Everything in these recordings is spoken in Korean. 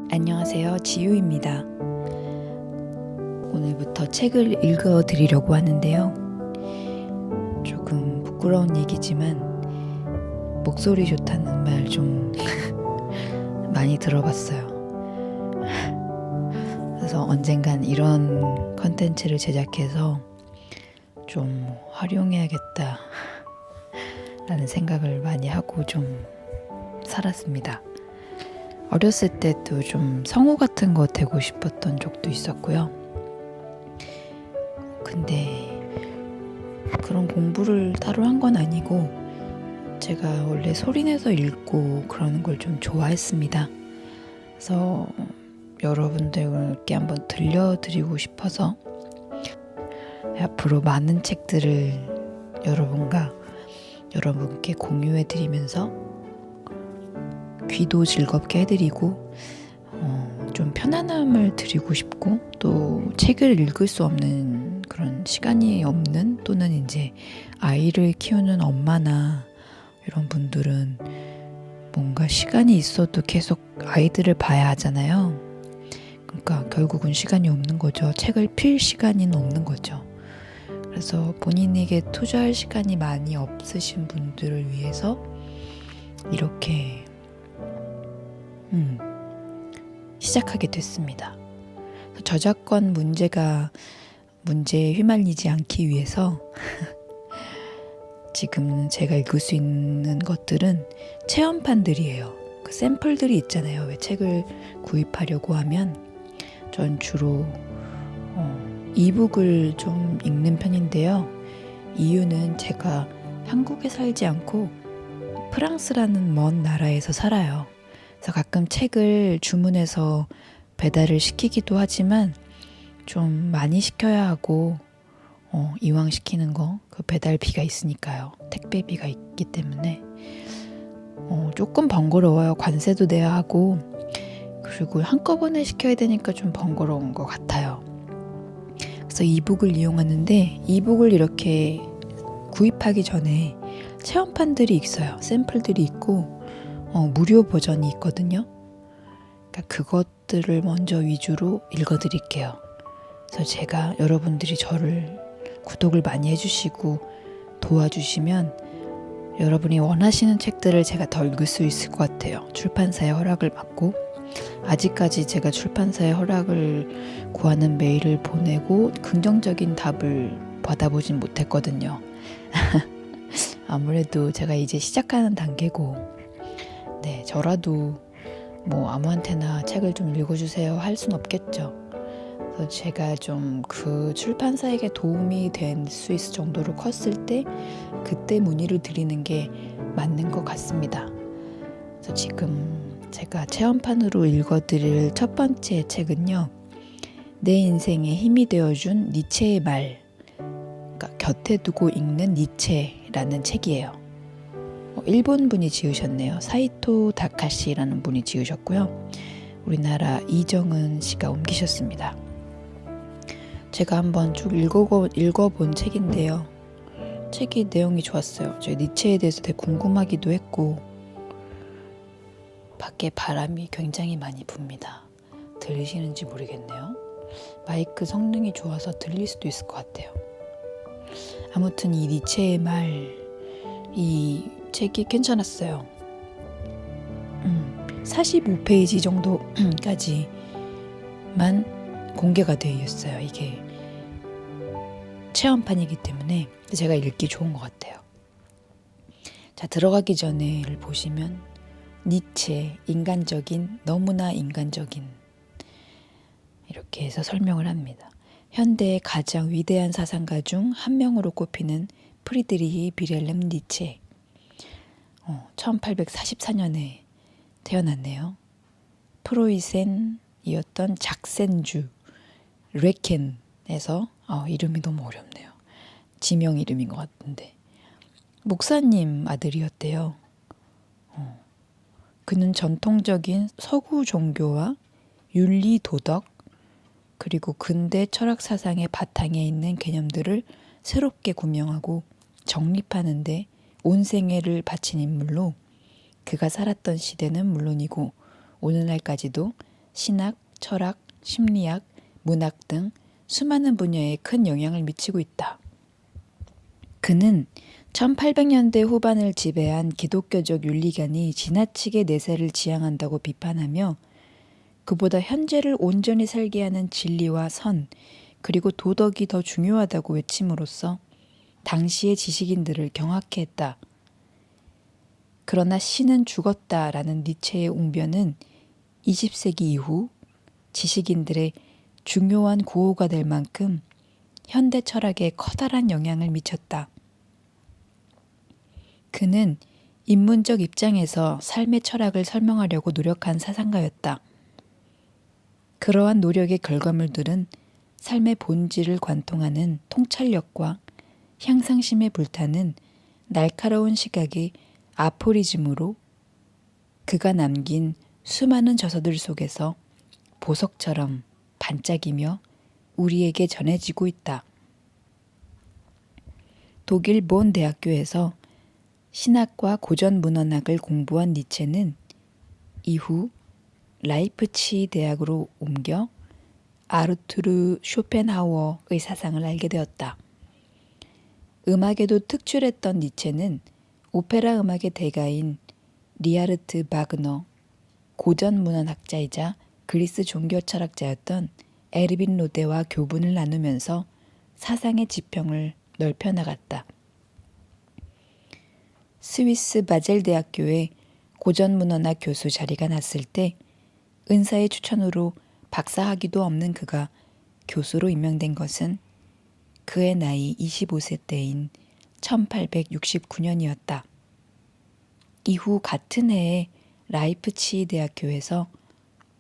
안녕하세요. 지유입니다. 오늘부터 책을 읽어드리려고 하는데요. 조금 부끄러운 얘기지만 목소리 좋다는 말 좀 많이 들어봤어요. 그래서 언젠간 이런 컨텐츠를 제작해서 좀 활용해야겠다 라는 생각을 많이 하고 좀 살았습니다. 어렸을 때도 좀 성우 같은 거 되고 싶었던 적도 있었고요. 근데 그런 공부를 따로 한 건 아니고 제가 원래 소리내서 읽고 그러는 걸 좀 좋아했습니다. 그래서 여러분들께 한번 들려드리고 싶어서 앞으로 많은 책들을 여러분께 공유해드리면서 귀도 즐겁게 해드리고 좀 편안함을 드리고 싶고 또 책을 읽을 수 없는 그런 시간이 없는 또는 이제 아이를 키우는 엄마나 이런 분들은 뭔가 시간이 있어도 계속 아이들을 봐야 하잖아요. 그러니까 결국은 시간이 없는 거죠. 책을 필 시간이 없는 거죠. 그래서 본인에게 투자할 시간이 많이 없으신 분들을 위해서 이렇게 시작하게 됐습니다. 저작권 문제에 휘말리지 않기 위해서 지금 제가 읽을 수 있는 것들은 체험판들이에요. 그 샘플들이 있잖아요. 왜 책을 구입하려고 하면 전 주로 이북을 좀 읽는 편인데요. 이유는 제가 한국에 살지 않고 프랑스라는 먼 나라에서 살아요. 그래서 가끔 책을 주문해서 배달을 시키기도 하지만 좀 많이 시켜야 하고 이왕 시키는 거 그 배달비가 있으니까요. 택배비가 있기 때문에 조금 번거로워요. 관세도 내야 하고 그리고 한꺼번에 시켜야 되니까 좀 번거로운 것 같아요. 그래서 이북을 이용하는데 이북을 이렇게 구입하기 전에 체험판들이 있어요. 샘플들이 있고 무료 버전이 있거든요. 그러니까 그것들을 먼저 위주로 읽어드릴게요. 그래서 제가 여러분들이 저를 구독을 많이 해주시고 도와주시면 여러분이 원하시는 책들을 제가 더 읽을 수 있을 것 같아요. 출판사의 허락을 받고 아직까지 제가 출판사의 허락을 구하는 메일을 보내고 긍정적인 답을 받아보진 못했거든요. 아무래도 제가 이제 시작하는 단계고 네, 저라도 뭐 아무한테나 책을 좀 읽어주세요 할 순 없겠죠. 그래서 제가 좀 그 출판사에게 도움이 될 수 있을 정도로 컸을 때 그때 문의를 드리는 게 맞는 것 같습니다. 그래서 지금 제가 체험판으로 읽어드릴 첫 번째 책은요. 내 인생에 힘이 되어준 니체의 말, 그러니까 곁에 두고 읽는 니체라는 책이에요. 일본 분이 지으셨네요. 사이토 다카시라는 분이 지으셨고요. 우리나라 이정은 씨가 옮기셨습니다. 제가 한번 쭉 읽어본 책인데요. 책이 내용이 좋았어요. 제가 니체에 대해서 되게 궁금하기도 했고 밖에 바람이 굉장히 많이 붑니다. 들리시는지 모르겠네요. 마이크 성능이 좋아서 들릴 수도 있을 것 같아요. 아무튼 이 니체의 말, 이 책이 괜찮았어요. 45페이지 정도까지만 공개가 되어 있어요. 이게 체험판이기 때문에 제가 읽기 좋은 것 같아요. 자, 들어가기 전에를 보시면 니체, 인간적인, 너무나 인간적인 이렇게 해서 설명을 합니다. 현대의 가장 위대한 사상가 중 한 명으로 꼽히는 프리드리히 빌헬름 니체. 1844년에 태어났네요. 프로이센이었던 작센주 레켄에서 이름이 너무 어렵네요. 지명 이름인 것 같은데 목사님 아들이었대요. 그는 전통적인 서구 종교와 윤리 도덕 그리고 근대 철학 사상의 바탕에 있는 개념들을 새롭게 구명하고 정립하는 데 온 생애를 바친 인물로 그가 살았던 시대는 물론이고 오늘날까지도 신학, 철학, 심리학, 문학 등 수많은 분야에 큰 영향을 미치고 있다. 그는 1800년대 후반을 지배한 기독교적 윤리관이 지나치게 내세를 지향한다고 비판하며 그보다 현재를 온전히 살게 하는 진리와 선, 그리고 도덕이 더 중요하다고 외침으로써 당시의 지식인들을 경악해 했다. 그러나 신은 죽었다라는 니체의 웅변은 20세기 이후 지식인들의 중요한 구호가 될 만큼 현대 철학에 커다란 영향을 미쳤다. 그는 인문적 입장에서 삶의 철학을 설명하려고 노력한 사상가였다. 그러한 노력의 결과물들은 삶의 본질을 관통하는 통찰력과 향상심에 불타는 날카로운 시각의 아포리즘으로 그가 남긴 수많은 저서들 속에서 보석처럼 반짝이며 우리에게 전해지고 있다. 독일 본 대학교에서 신학과 고전 문헌학을 공부한 니체는 이후 라이프치히 대학으로 옮겨 아르투르 쇼펜하우어의 사상을 알게 되었다. 음악에도 특출했던 니체는 오페라 음악의 대가인 리하르트 바그너, 고전 문헌학자이자 그리스 종교 철학자였던 에르빈 로데와 교분을 나누면서 사상의 지평을 넓혀 나갔다. 스위스 바젤 대학교에 고전문헌학 교수 자리가 났을 때 은사의 추천으로 박사학위도 없는 그가 교수로 임명된 것은 그의 나이 25세 때인 1869년이었다. 이후 같은 해에 라이프치히 대학교에서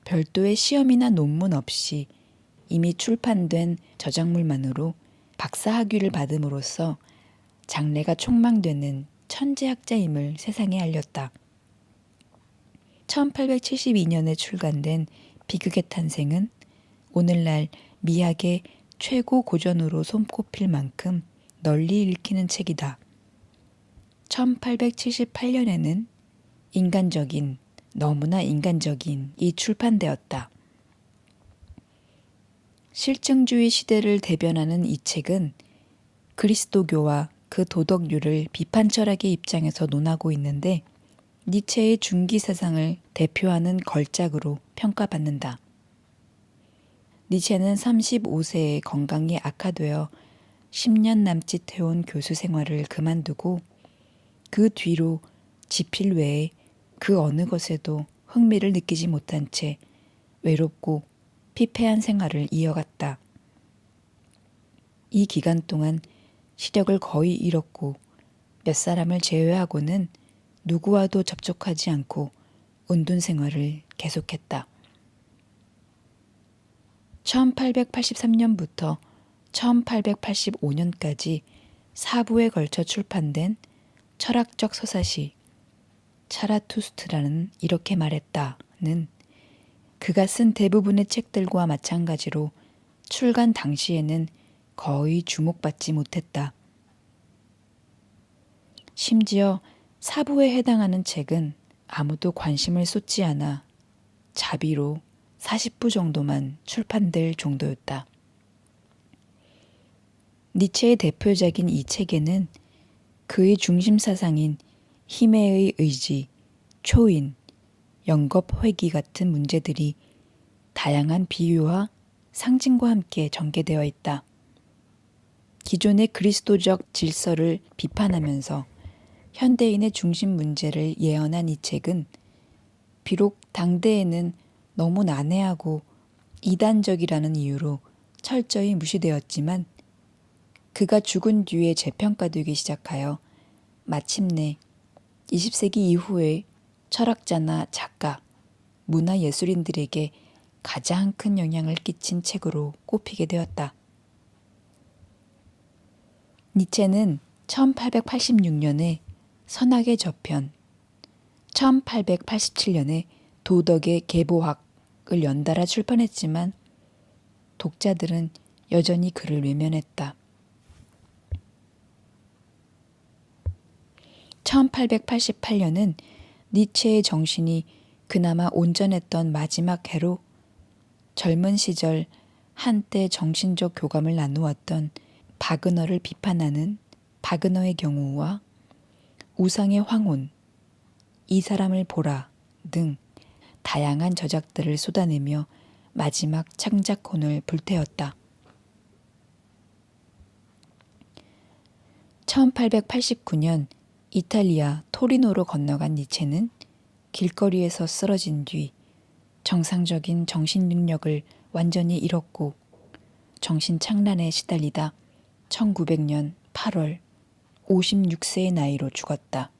별도의 시험이나 논문 없이 이미 출판된 저작물만으로 박사학위를 받음으로써 장래가 촉망되는 천재학자임을 세상에 알렸다. 1872년에 출간된 비극의 탄생은 오늘날 미학의 최고 고전으로 손꼽힐 만큼 널리 읽히는 책이다. 1878년에는 인간적인, 너무나 인간적인이 출판되었다. 실증주의 시대를 대변하는 이 책은 그리스도교와 그 도덕률을 비판 철학의 입장에서 논하고 있는데 니체의 중기 사상을 대표하는 걸작으로 평가받는다. 니체는 35세에 건강이 악화되어 10년 남짓 해온 교수 생활을 그만두고 그 뒤로 지필 외에 그 어느 것에도 흥미를 느끼지 못한 채 외롭고 피폐한 생활을 이어갔다. 이 기간 동안 시력을 거의 잃었고 몇 사람을 제외하고는 누구와도 접촉하지 않고 은둔 생활을 계속했다. 1883년부터 1885년까지 4부에 걸쳐 출판된 철학적 서사시 차라투스트라는 이렇게 말했다는 그가 쓴 대부분의 책들과 마찬가지로 출간 당시에는 거의 주목받지 못했다. 심지어 사부에 해당하는 책은 아무도 관심을 쏟지 않아 자비로 40부 정도만 출판될 정도였다. 니체의 대표작인 이 책에는 그의 중심 사상인 힘의 의지, 초인, 영겁회귀 같은 문제들이 다양한 비유와 상징과 함께 전개되어 있다. 기존의 그리스도적 질서를 비판하면서 현대인의 중심 문제를 예언한 이 책은 비록 당대에는 너무 난해하고 이단적이라는 이유로 철저히 무시되었지만 그가 죽은 뒤에 재평가되기 시작하여 마침내 20세기 이후에 철학자나 작가, 문화예술인들에게 가장 큰 영향을 끼친 책으로 꼽히게 되었다. 니체는 1886년에 선악의 저편, 1887년에 도덕의 계보학을 연달아 출판했지만 독자들은 여전히 그를 외면했다. 1888년은 니체의 정신이 그나마 온전했던 마지막 해로 젊은 시절 한때 정신적 교감을 나누었던 바그너를 비판하는 바그너의 경우와 우상의 황혼, 이 사람을 보라 등 다양한 저작들을 쏟아내며 마지막 창작혼을 불태웠다. 1889년 이탈리아 토리노로 건너간 니체는 길거리에서 쓰러진 뒤 정상적인 정신 능력을 완전히 잃었고 정신착란에 시달리다 1900년 8월 56세의 나이로 죽었다.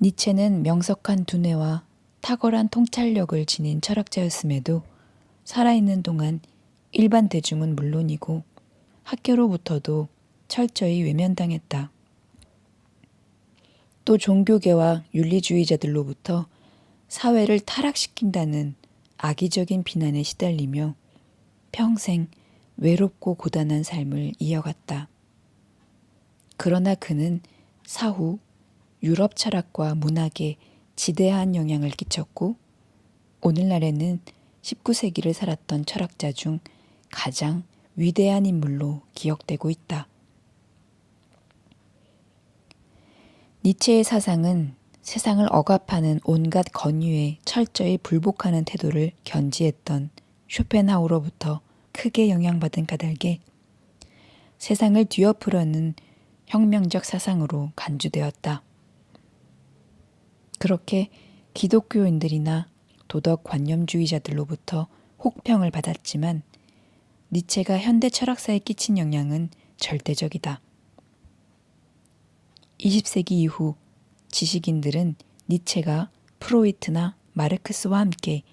니체는 명석한 두뇌와 탁월한 통찰력을 지닌 철학자였음에도 살아있는 동안 일반 대중은 물론이고 학교로부터도 철저히 외면당했다. 또 종교계와 윤리주의자들로부터 사회를 타락시킨다는 악의적인 비난에 시달리며 평생 외롭고 고단한 삶을 이어갔다. 그러나 그는 사후 유럽 철학과 문학에 지대한 영향을 끼쳤고 오늘날에는 19세기를 살았던 철학자 중 가장 위대한 인물로 기억되고 있다. 니체의 사상은 세상을 억압하는 온갖 권위에 철저히 불복하는 태도를 견지했던 쇼펜하우로부터 크게 영향받은 까닭에 세상을 뒤엎으려는 혁명적 사상으로 간주되었다. 그렇게 기독교인들이나 도덕관념주의자들로부터 혹평을 받았지만 니체가 현대 철학사에 끼친 영향은 절대적이다. 20세기 이후 지식인들은 니체가 프로이트나 마르크스와 함께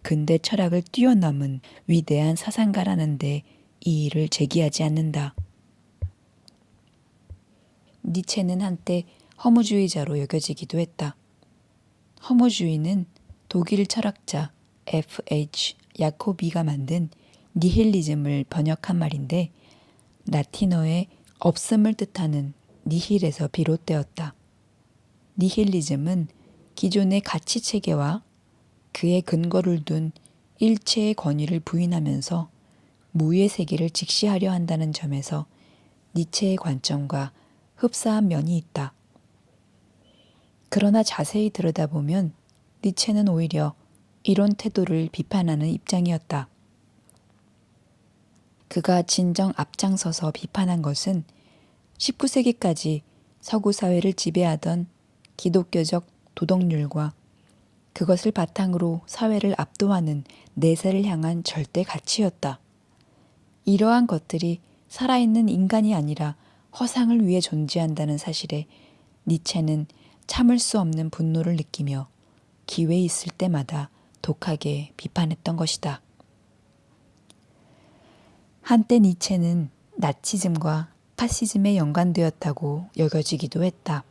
근대 철학을 뛰어넘은 위대한 사상가라는 데 이의를 제기하지 않는다. 니체는 한때 허무주의자로 여겨지기도 했다. 허무주의는 독일 철학자 F.H. 야코비가 만든 니힐리즘을 번역한 말인데 라틴어의 없음을 뜻하는 니힐에서 비롯되었다. 니힐리즘은 기존의 가치체계와 그의 근거를 둔 일체의 권위를 부인하면서 무의 세계를 직시하려 한다는 점에서 니체의 관점과 흡사한 면이 있다. 그러나 자세히 들여다보면 니체는 오히려 이런 태도를 비판하는 입장이었다. 그가 진정 앞장서서 비판한 것은 19세기까지 서구 사회를 지배하던 기독교적 도덕률과 그것을 바탕으로 사회를 압도하는 내세를 향한 절대 가치였다. 이러한 것들이 살아있는 인간이 아니라 허상을 위해 존재한다는 사실에 니체는 참을 수 없는 분노를 느끼며 기회 있을 때마다 독하게 비판했던 것이다. 한때 니체는 나치즘과 파시즘에 연관되었다고 여겨지기도 했다.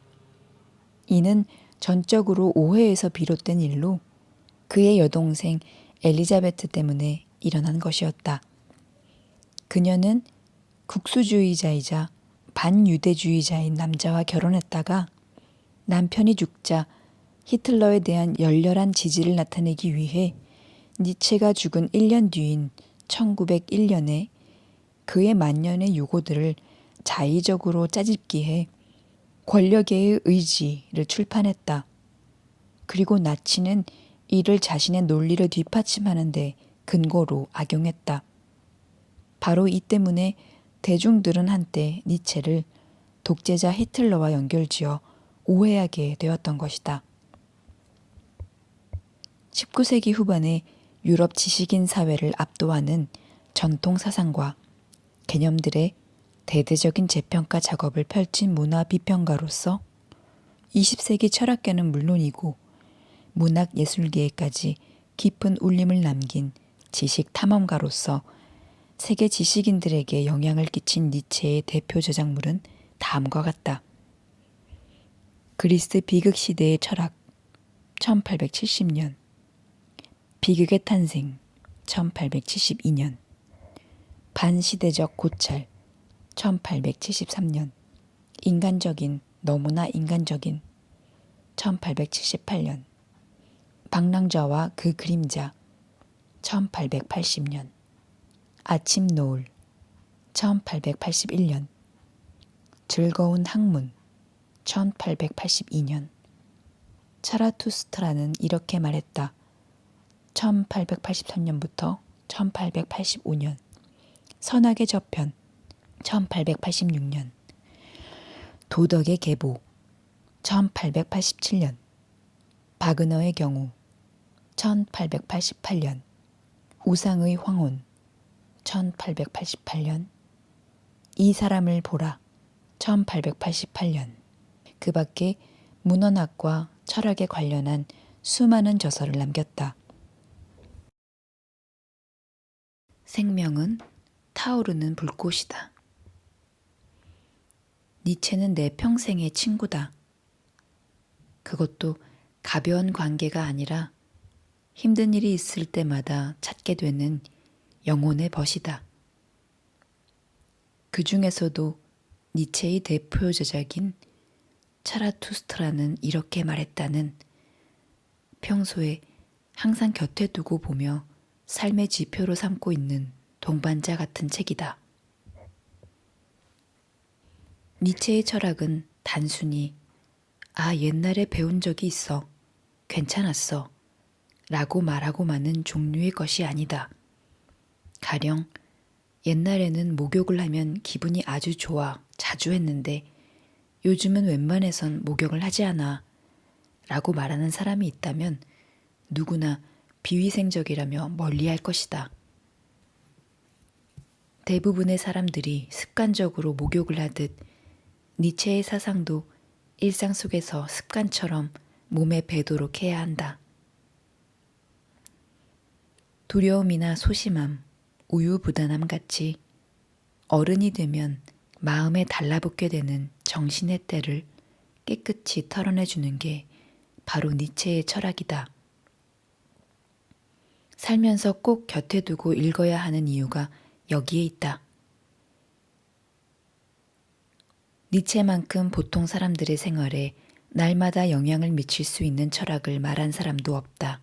이는 전적으로 오해에서 비롯된 일로 그의 여동생 엘리자베트 때문에 일어난 것이었다. 그녀는 국수주의자이자 반유대주의자인 남자와 결혼했다가 남편이 죽자 히틀러에 대한 열렬한 지지를 나타내기 위해 니체가 죽은 1년 뒤인 1901년에 그의 만년의 유고들을 자의적으로 짜집기해 권력의 의지를 출판했다. 그리고 나치는 이를 자신의 논리를 뒷받침하는 데 근거로 악용했다. 바로 이 때문에 대중들은 한때 니체를 독재자 히틀러와 연결지어 오해하게 되었던 것이다. 19세기 후반에 유럽 지식인 사회를 압도하는 전통 사상과 개념들의 대대적인 재평가 작업을 펼친 문화 비평가로서 20세기 철학계는 물론이고 문학 예술계에까지 깊은 울림을 남긴 지식 탐험가로서 세계 지식인들에게 영향을 끼친 니체의 대표 저작물은 다음과 같다. 그리스 비극 시대의 철학 1870년, 비극의 탄생 1872년, 반시대적 고찰 1873년, 인간적인 너무나 인간적인 1878년, 방랑자와 그 그림자 1880년, 아침 노을 1881년, 즐거운 학문 1882년, 차라투스트라는 이렇게 말했다. 1883년부터 1885년, 선악의 저편 1886년, 도덕의 계보 1887년, 바그너의 경우 1888년, 우상의 황혼 1888년, 이 사람을 보라 1888년. 그 밖에 문헌학과 철학에 관련한 수많은 저서를 남겼다. 생명은 타오르는 불꽃이다. 니체는 내 평생의 친구다. 그것도 가벼운 관계가 아니라 힘든 일이 있을 때마다 찾게 되는 영혼의 벗이다. 그 중에서도 니체의 대표 저작인 차라투스트라는 이렇게 말했다는 평소에 항상 곁에 두고 보며 삶의 지표로 삼고 있는 동반자 같은 책이다. 니체의 철학은 단순히 옛날에 배운 적이 있어. 괜찮았어. 라고 말하고 마는 종류의 것이 아니다. 가령 옛날에는 목욕을 하면 기분이 아주 좋아. 자주 했는데 요즘은 웬만해선 목욕을 하지 않아. 라고 말하는 사람이 있다면 누구나 비위생적이라며 멀리할 것이다. 대부분의 사람들이 습관적으로 목욕을 하듯 니체의 사상도 일상 속에서 습관처럼 몸에 배도록 해야 한다. 두려움이나 소심함, 우유부단함 같이 어른이 되면 마음에 달라붙게 되는 정신의 때를 깨끗이 털어내주는 게 바로 니체의 철학이다. 살면서 꼭 곁에 두고 읽어야 하는 이유가 여기에 있다. 니체만큼 보통 사람들의 생활에 날마다 영향을 미칠 수 있는 철학을 말한 사람도 없다.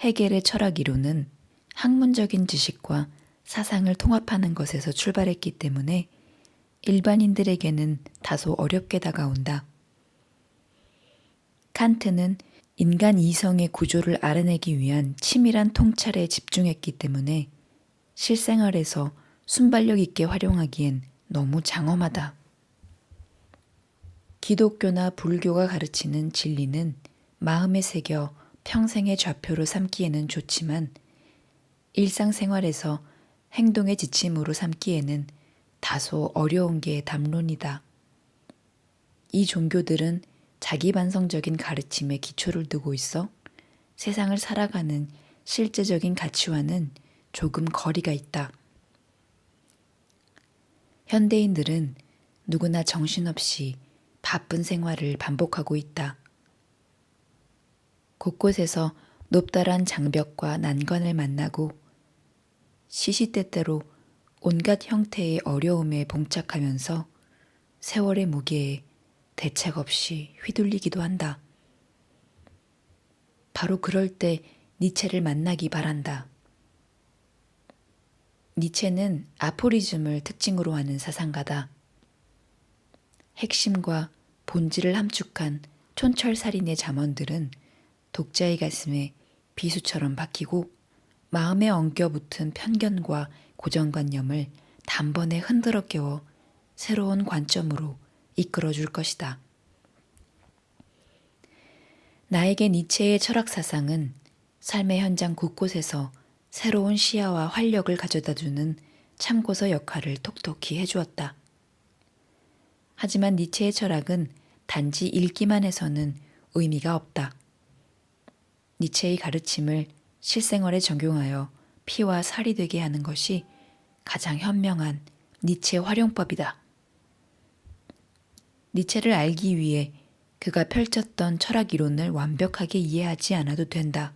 헤겔의 철학 이론은 학문적인 지식과 사상을 통합하는 것에서 출발했기 때문에 일반인들에게는 다소 어렵게 다가온다. 칸트는 인간 이성의 구조를 알아내기 위한 치밀한 통찰에 집중했기 때문에 실생활에서 순발력 있게 활용하기엔 너무 장엄하다. 기독교나 불교가 가르치는 진리는 마음에 새겨 평생의 좌표로 삼기에는 좋지만 일상생활에서 행동의 지침으로 삼기에는 다소 어려운 게 담론이다. 이 종교들은 자기 반성적인 가르침에 기초를 두고 있어 세상을 살아가는 실제적인 가치와는 조금 거리가 있다. 현대인들은 누구나 정신없이 바쁜 생활을 반복하고 있다. 곳곳에서 높다란 장벽과 난관을 만나고 시시때때로 온갖 형태의 어려움에 봉착하면서 세월의 무게에 대책 없이 휘둘리기도 한다. 바로 그럴 때 니체를 만나기 바란다. 니체는 아포리즘을 특징으로 하는 사상가다. 핵심과 본질을 함축한 촌철살인의 잠언들은 독자의 가슴에 비수처럼 박히고 마음에 엉겨붙은 편견과 고정관념을 단번에 흔들어 깨워 새로운 관점으로 이끌어줄 것이다. 나에게 니체의 철학 사상은 삶의 현장 곳곳에서 새로운 시야와 활력을 가져다주는 참고서 역할을 톡톡히 해주었다. 하지만 니체의 철학은 단지 읽기만 해서는 의미가 없다. 니체의 가르침을 실생활에 적용하여 피와 살이 되게 하는 것이 가장 현명한 니체 활용법이다. 니체를 알기 위해 그가 펼쳤던 철학 이론을 완벽하게 이해하지 않아도 된다.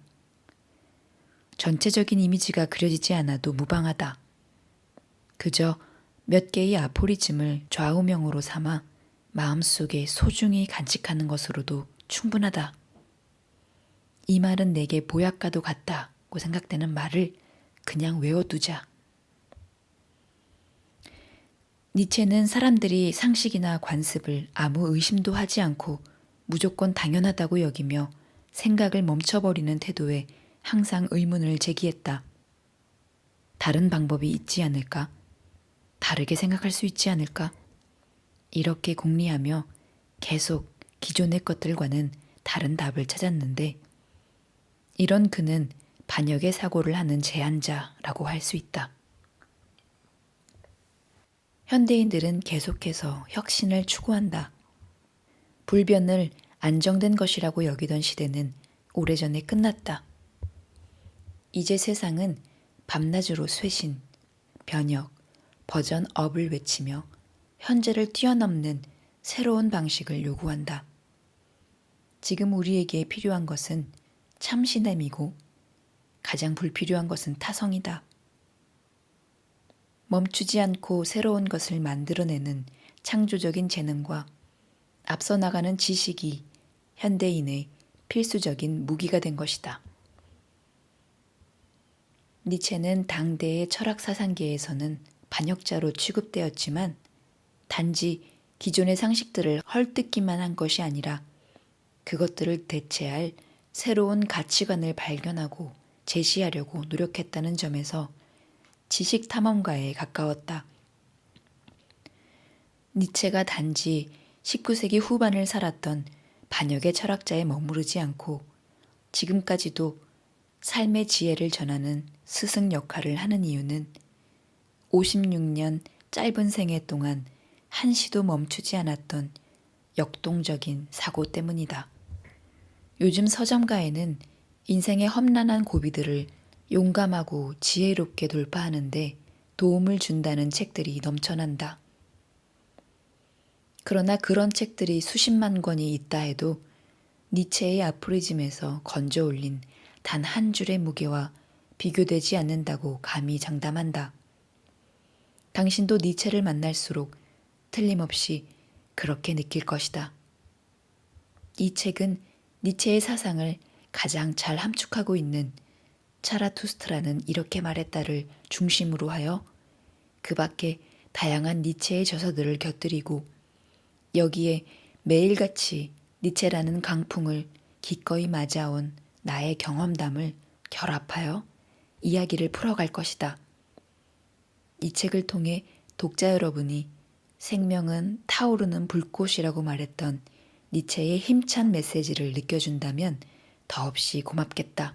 전체적인 이미지가 그려지지 않아도 무방하다. 그저 몇 개의 아포리즘을 좌우명으로 삼아 마음속에 소중히 간직하는 것으로도 충분하다. 이 말은 내게 보약과도 같다고 생각되는 말을 그냥 외워두자. 니체는 사람들이 상식이나 관습을 아무 의심도 하지 않고 무조건 당연하다고 여기며 생각을 멈춰버리는 태도에 항상 의문을 제기했다. 다른 방법이 있지 않을까? 다르게 생각할 수 있지 않을까? 이렇게 궁리하며 계속 기존의 것들과는 다른 답을 찾았는데 이런 그는 반역의 사고를 하는 제한자라고 할 수 있다. 현대인들은 계속해서 혁신을 추구한다. 불변을 안정된 것이라고 여기던 시대는 오래전에 끝났다. 이제 세상은 밤낮으로 쇄신, 변혁, 버전업을 외치며 현재를 뛰어넘는 새로운 방식을 요구한다. 지금 우리에게 필요한 것은 참신함이고 가장 불필요한 것은 타성이다. 멈추지 않고 새로운 것을 만들어내는 창조적인 재능과 앞서 나가는 지식이 현대인의 필수적인 무기가 된 것이다. 니체는 당대의 철학 사상계에서는 반역자로 취급되었지만 단지 기존의 상식들을 헐뜯기만 한 것이 아니라 그것들을 대체할 새로운 가치관을 발견하고 제시하려고 노력했다는 점에서 지식 탐험가에 가까웠다. 니체가 단지 19세기 후반을 살았던 반역의 철학자에 머무르지 않고 지금까지도 삶의 지혜를 전하는 스승 역할을 하는 이유는 56년 짧은 생애 동안 한시도 멈추지 않았던 역동적인 사고 때문이다. 요즘 서점가에는 인생의 험난한 고비들을 용감하고 지혜롭게 돌파하는데 도움을 준다는 책들이 넘쳐난다. 그러나 그런 책들이 수십만 권이 있다 해도 니체의 아포리즘에서 건져 올린 단 한 줄의 무게와 비교되지 않는다고 감히 장담한다. 당신도 니체를 만날수록 틀림없이 그렇게 느낄 것이다. 이 책은 니체의 사상을 가장 잘 함축하고 있는 차라투스트라는 이렇게 말했다를 중심으로 하여 그 밖에 다양한 니체의 저서들을 곁들이고 여기에 매일같이 니체라는 강풍을 기꺼이 맞아온 나의 경험담을 결합하여 이야기를 풀어갈 것이다. 이 책을 통해 독자 여러분이 생명은 타오르는 불꽃이라고 말했던 니체의 힘찬 메시지를 느껴준다면 더없이 고맙겠다.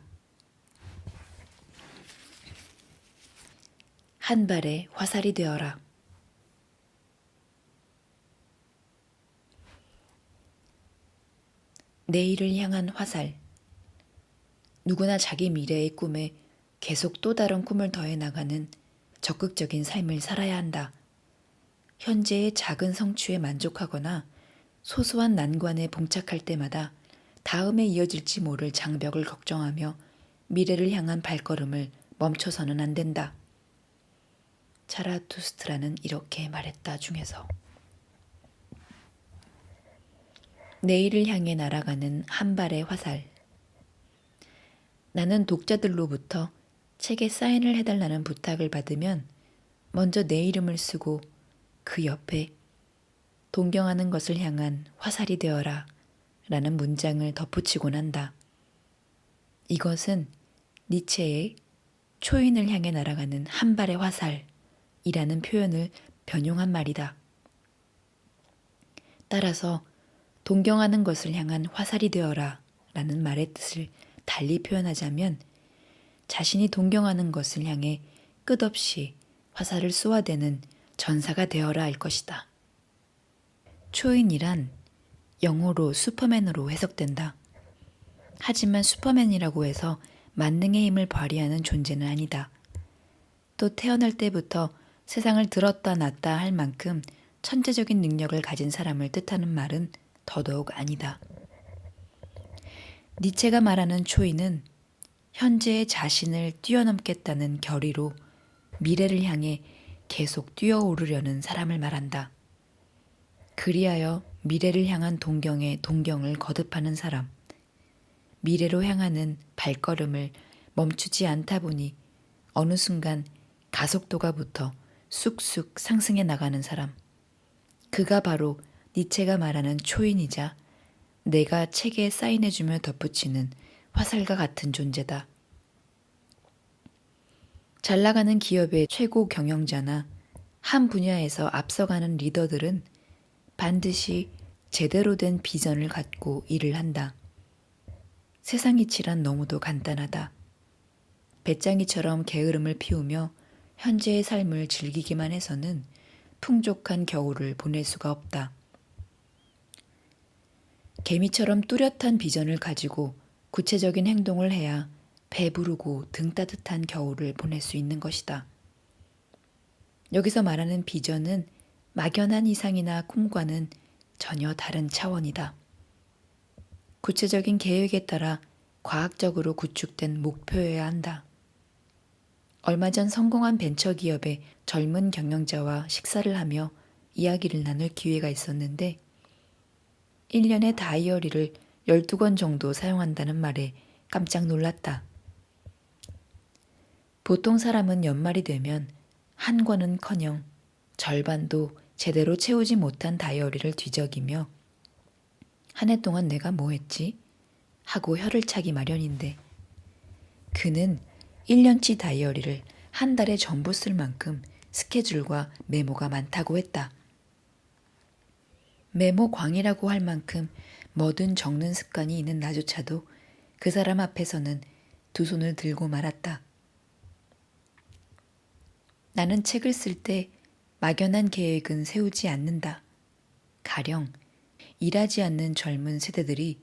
한 발의 화살이 되어라. 내일을 향한 화살. 누구나 자기 미래의 꿈에 계속 또 다른 꿈을 더해 나가는 적극적인 삶을 살아야 한다. 현재의 작은 성취에 만족하거나 소소한 난관에 봉착할 때마다 다음에 이어질지 모를 장벽을 걱정하며 미래를 향한 발걸음을 멈춰서는 안 된다. 차라투스트라는 이렇게 말했다 중에서 내일을 향해 날아가는 한 발의 화살. 나는 독자들로부터 책에 사인을 해달라는 부탁을 받으면 먼저 내 이름을 쓰고 그 옆에 동경하는 것을 향한 화살이 되어라 라는 문장을 덧붙이곤 한다. 이것은 니체의 초인을 향해 날아가는 한 발의 화살이라는 표현을 변용한 말이다. 따라서 동경하는 것을 향한 화살이 되어라 라는 말의 뜻을 달리 표현하자면 자신이 동경하는 것을 향해 끝없이 화살을 쏘아대는 전사가 되어라 할 것이다. 초인이란 영어로 슈퍼맨으로 해석된다. 하지만 슈퍼맨이라고 해서 만능의 힘을 발휘하는 존재는 아니다. 또 태어날 때부터 세상을 들었다 놨다 할 만큼 천재적인 능력을 가진 사람을 뜻하는 말은 더더욱 아니다. 니체가 말하는 초인은 현재의 자신을 뛰어넘겠다는 결의로 미래를 향해 계속 뛰어오르려는 사람을 말한다. 그리하여 미래를 향한 동경에 동경을 거듭하는 사람. 미래로 향하는 발걸음을 멈추지 않다 보니 어느 순간 가속도가 붙어 쑥쑥 상승해 나가는 사람. 그가 바로 니체가 말하는 초인이자 내가 책에 사인해주며 덧붙이는 화살과 같은 존재다. 잘 나가는 기업의 최고 경영자나 한 분야에서 앞서가는 리더들은 반드시 제대로 된 비전을 갖고 일을 한다. 세상 이치란 너무도 간단하다. 배짱이처럼 게으름을 피우며 현재의 삶을 즐기기만 해서는 풍족한 겨울을 보낼 수가 없다. 개미처럼 뚜렷한 비전을 가지고 구체적인 행동을 해야 배부르고 등 따뜻한 겨울을 보낼 수 있는 것이다. 여기서 말하는 비전은 막연한 이상이나 꿈과는 전혀 다른 차원이다. 구체적인 계획에 따라 과학적으로 구축된 목표여야 한다. 얼마 전 성공한 벤처기업의 젊은 경영자와 식사를 하며 이야기를 나눌 기회가 있었는데 1년에 다이어리를 12권 정도 사용한다는 말에 깜짝 놀랐다. 보통 사람은 연말이 되면 한 권은커녕 절반도 제대로 채우지 못한 다이어리를 뒤적이며 한 해 동안 내가 뭐 했지? 하고 혀를 차기 마련인데 그는 1년치 다이어리를 한 달에 전부 쓸 만큼 스케줄과 메모가 많다고 했다. 메모 광이라고 할 만큼 뭐든 적는 습관이 있는 나조차도 그 사람 앞에서는 두 손을 들고 말았다. 나는 책을 쓸 때 막연한 계획은 세우지 않는다. 가령 일하지 않는 젊은 세대들이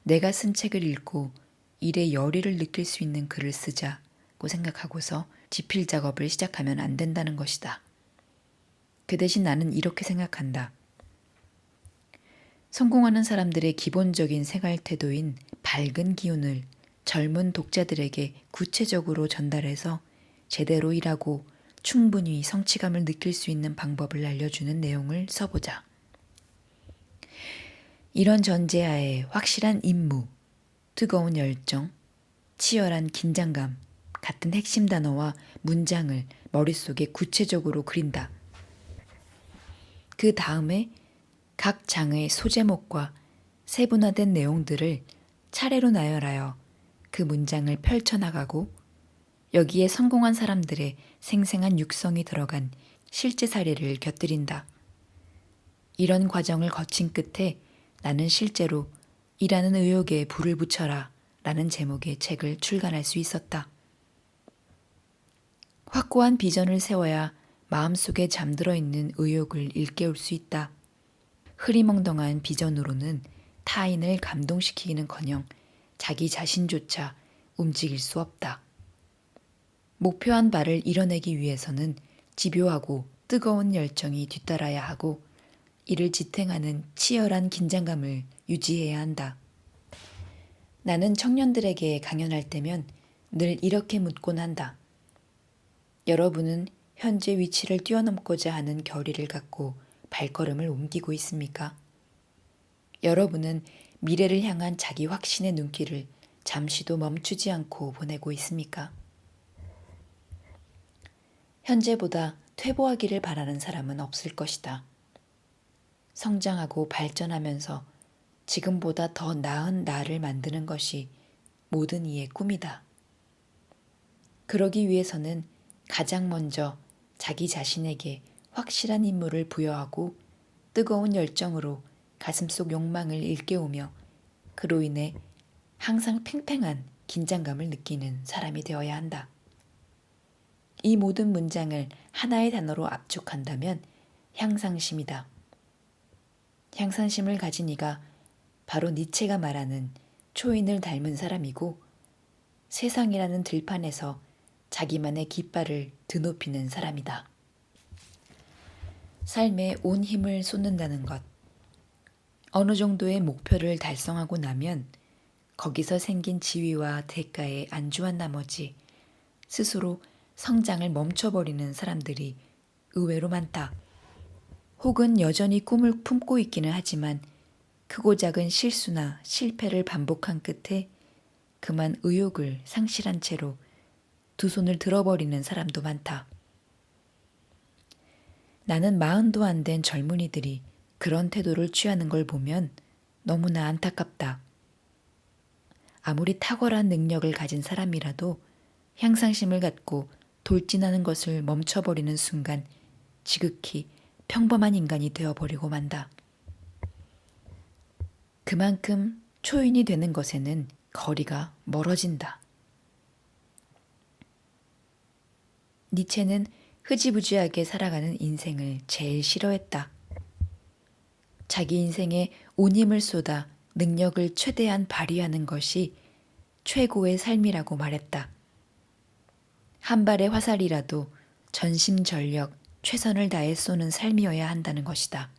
내가 쓴 책을 읽고 일의 열의를 느낄 수 있는 글을 쓰자고 생각하고서 지필 작업을 시작하면 안 된다는 것이다. 그 대신 나는 이렇게 생각한다. 성공하는 사람들의 기본적인 생활 태도인 밝은 기운을 젊은 독자들에게 구체적으로 전달해서 제대로 일하고 충분히 성취감을 느낄 수 있는 방법을 알려주는 내용을 써보자. 이런 전제하에 확실한 임무, 뜨거운 열정, 치열한 긴장감 같은 핵심 단어와 문장을 머릿속에 구체적으로 그린다. 그 다음에 각 장의 소제목과 세분화된 내용들을 차례로 나열하여 그 문장을 펼쳐나가고 여기에 성공한 사람들의 생생한 육성이 들어간 실제 사례를 곁들인다. 이런 과정을 거친 끝에 나는 실제로 일하는 의욕에 불을 붙여라 라는 제목의 책을 출간할 수 있었다. 확고한 비전을 세워야 마음속에 잠들어 있는 의욕을 일깨울 수 있다. 흐리멍덩한 비전으로는 타인을 감동시키기는커녕 자기 자신조차 움직일 수 없다. 목표한 바를 이뤄내기 위해서는 집요하고 뜨거운 열정이 뒤따라야 하고 이를 지탱하는 치열한 긴장감을 유지해야 한다. 나는 청년들에게 강연할 때면 늘 이렇게 묻곤 한다. 여러분은 현재 위치를 뛰어넘고자 하는 결의를 갖고 발걸음을 옮기고 있습니까? 여러분은 미래를 향한 자기 확신의 눈길을 잠시도 멈추지 않고 보내고 있습니까? 현재보다 퇴보하기를 바라는 사람은 없을 것이다. 성장하고 발전하면서 지금보다 더 나은 나를 만드는 것이 모든 이의 꿈이다. 그러기 위해서는 가장 먼저 자기 자신에게 확실한 임무를 부여하고 뜨거운 열정으로 가슴속 욕망을 일깨우며 그로 인해 항상 팽팽한 긴장감을 느끼는 사람이 되어야 한다. 이 모든 문장을 하나의 단어로 압축한다면 향상심이다. 향상심을 가진 이가 바로 니체가 말하는 초인을 닮은 사람이고 세상이라는 들판에서 자기만의 깃발을 드높이는 사람이다. 삶에 온 힘을 쏟는다는 것. 어느 정도의 목표를 달성하고 나면 거기서 생긴 지위와 대가에 안주한 나머지 스스로 성장을 멈춰버리는 사람들이 의외로 많다. 혹은 여전히 꿈을 품고 있기는 하지만 크고 작은 실수나 실패를 반복한 끝에 그만 의욕을 상실한 채로 두 손을 들어버리는 사람도 많다. 나는 40도 안 된 젊은이들이 그런 태도를 취하는 걸 보면 너무나 안타깝다. 아무리 탁월한 능력을 가진 사람이라도 향상심을 갖고 돌진하는 것을 멈춰버리는 순간 지극히 평범한 인간이 되어버리고 만다. 그만큼 초인이 되는 것에는 거리가 멀어진다. 니체는 흐지부지하게 살아가는 인생을 제일 싫어했다. 자기 인생에 온 힘을 쏟아 능력을 최대한 발휘하는 것이 최고의 삶이라고 말했다. 한 발의 화살이라도 전심전력 최선을 다해 쏘는 삶이어야 한다는 것이다.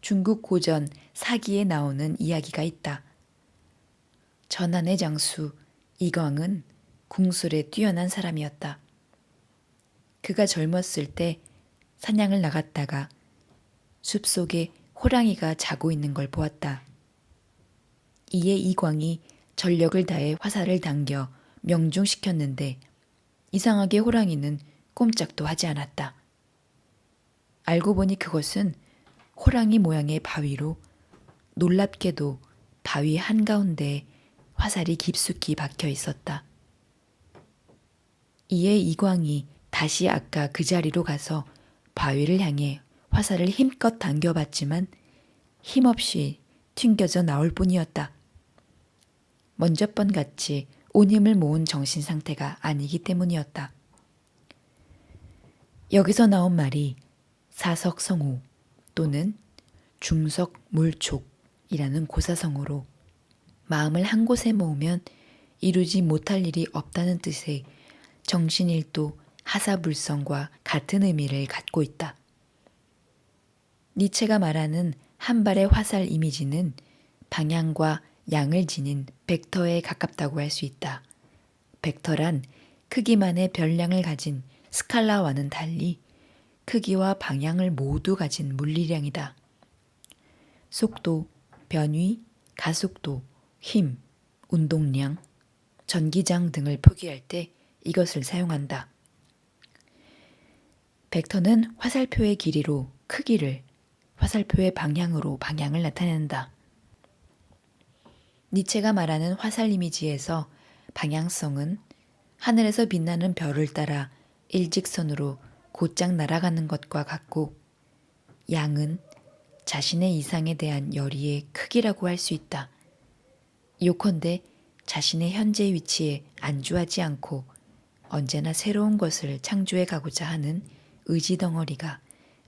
중국 고전 사기에 나오는 이야기가 있다. 전한의 장수 이광은 궁술에 뛰어난 사람이었다. 그가 젊었을 때 사냥을 나갔다가 숲속에 호랑이가 자고 있는 걸 보았다. 이에 이광이 전력을 다해 화살을 당겨 명중시켰는데 이상하게 호랑이는 꼼짝도 하지 않았다. 알고 보니 그것은 호랑이 모양의 바위로 놀랍게도 바위 한가운데에 화살이 깊숙이 박혀 있었다. 이에 이광이 다시 아까 그 자리로 가서 바위를 향해 화살을 힘껏 당겨봤지만 힘없이 튕겨져 나올 뿐이었다. 먼저 번 같이 온 힘을 모은 정신 상태가 아니기 때문이었다. 여기서 나온 말이 사석성호 또는 중석물촉이라는 고사성어로 마음을 한 곳에 모으면 이루지 못할 일이 없다는 뜻의 정신일도 하사불성과 같은 의미를 갖고 있다. 니체가 말하는 한 발의 화살 이미지는 방향과 양을 지닌 벡터에 가깝다고 할 수 있다. 벡터란 크기만의 별량을 가진 스칼라와는 달리 크기와 방향을 모두 가진 물리량이다. 속도, 변위, 가속도, 힘, 운동량, 전기장 등을 표기할 때 이것을 사용한다. 벡터는 화살표의 길이로 크기를, 화살표의 방향으로 방향을 나타낸다. 니체가 말하는 화살 이미지에서 방향성은 하늘에서 빛나는 별을 따라 일직선으로 곧장 날아가는 것과 같고, 양은 자신의 이상에 대한 열의의 크기라고 할 수 있다. 요컨대 자신의 현재 위치에 안주하지 않고 언제나 새로운 것을 창조해 가고자 하는 의지 덩어리가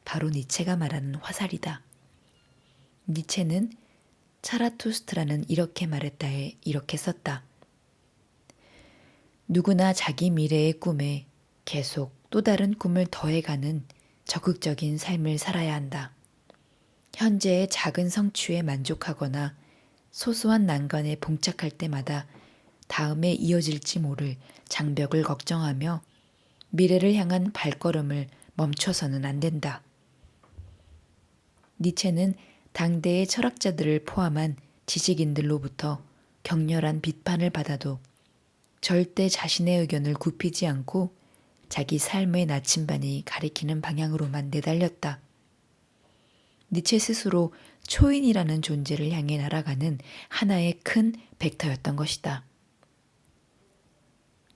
바로 니체가 말하는 화살이다. 니체는 차라투스트라는 이렇게 말했다에 이렇게 썼다. 누구나 자기 미래의 꿈에 계속 또 다른 꿈을 더해가는 적극적인 삶을 살아야 한다. 현재의 작은 성취에 만족하거나 소소한 난관에 봉착할 때마다 다음에 이어질지 모를 장벽을 걱정하며 미래를 향한 발걸음을 멈춰서는 안 된다. 니체는 당대의 철학자들을 포함한 지식인들로부터 격렬한 비판을 받아도 절대 자신의 의견을 굽히지 않고 자기 삶의 나침반이 가리키는 방향으로만 내달렸다. 니체 스스로 초인이라는 존재를 향해 날아가는 하나의 큰 벡터였던 것이다.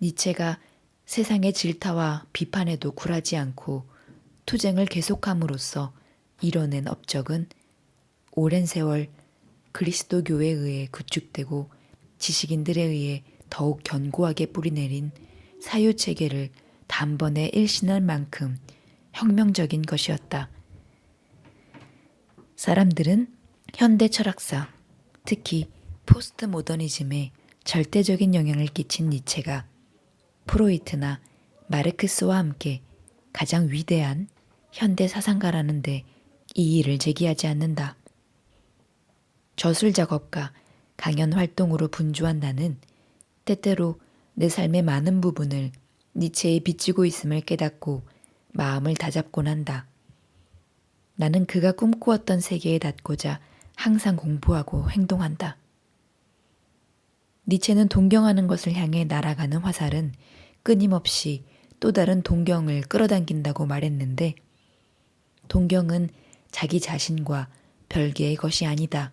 니체가 세상의 질타와 비판에도 굴하지 않고 투쟁을 계속함으로써 이뤄낸 업적은 오랜 세월 그리스도교에 의해 구축되고 지식인들에 의해 더욱 견고하게 뿌리내린 사유체계를 단번에 일신할 만큼 혁명적인 것이었다. 사람들은 현대 철학사, 특히 포스트 모더니즘에 절대적인 영향을 끼친 니체가 프로이트나 마르크스와 함께 가장 위대한 현대 사상가라는 데 이의를 제기하지 않는다. 저술 작업과 강연 활동으로 분주한 나는 때때로 내 삶의 많은 부분을 니체에 비치고 있음을 깨닫고 마음을 다잡곤 한다. 나는 그가 꿈꾸었던 세계에 닿고자 항상 공부하고 행동한다. 니체는 동경하는 것을 향해 날아가는 화살은 끊임없이 또 다른 동경을 끌어당긴다고 말했는데, 동경은 자기 자신과 별개의 것이 아니다.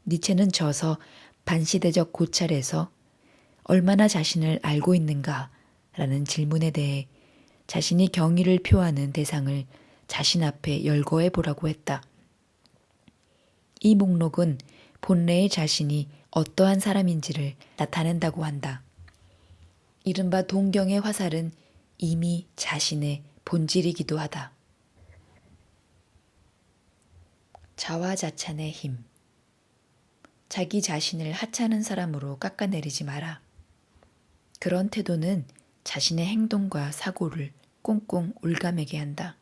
니체는 져서 반시대적 고찰에서 얼마나 자신을 알고 있는가 라는 질문에 대해 자신이 경의를 표하는 대상을 자신 앞에 열거해 보라고 했다. 이 목록은 본래의 자신이 어떠한 사람인지를 나타낸다고 한다. 이른바 동경의 화살은 이미 자신의 본질이기도 하다. 자화자찬의 힘. 자기 자신을 하찮은 사람으로 깎아내리지 마라. 그런 태도는 자신의 행동과 사고를 꽁꽁 올가매게 한다.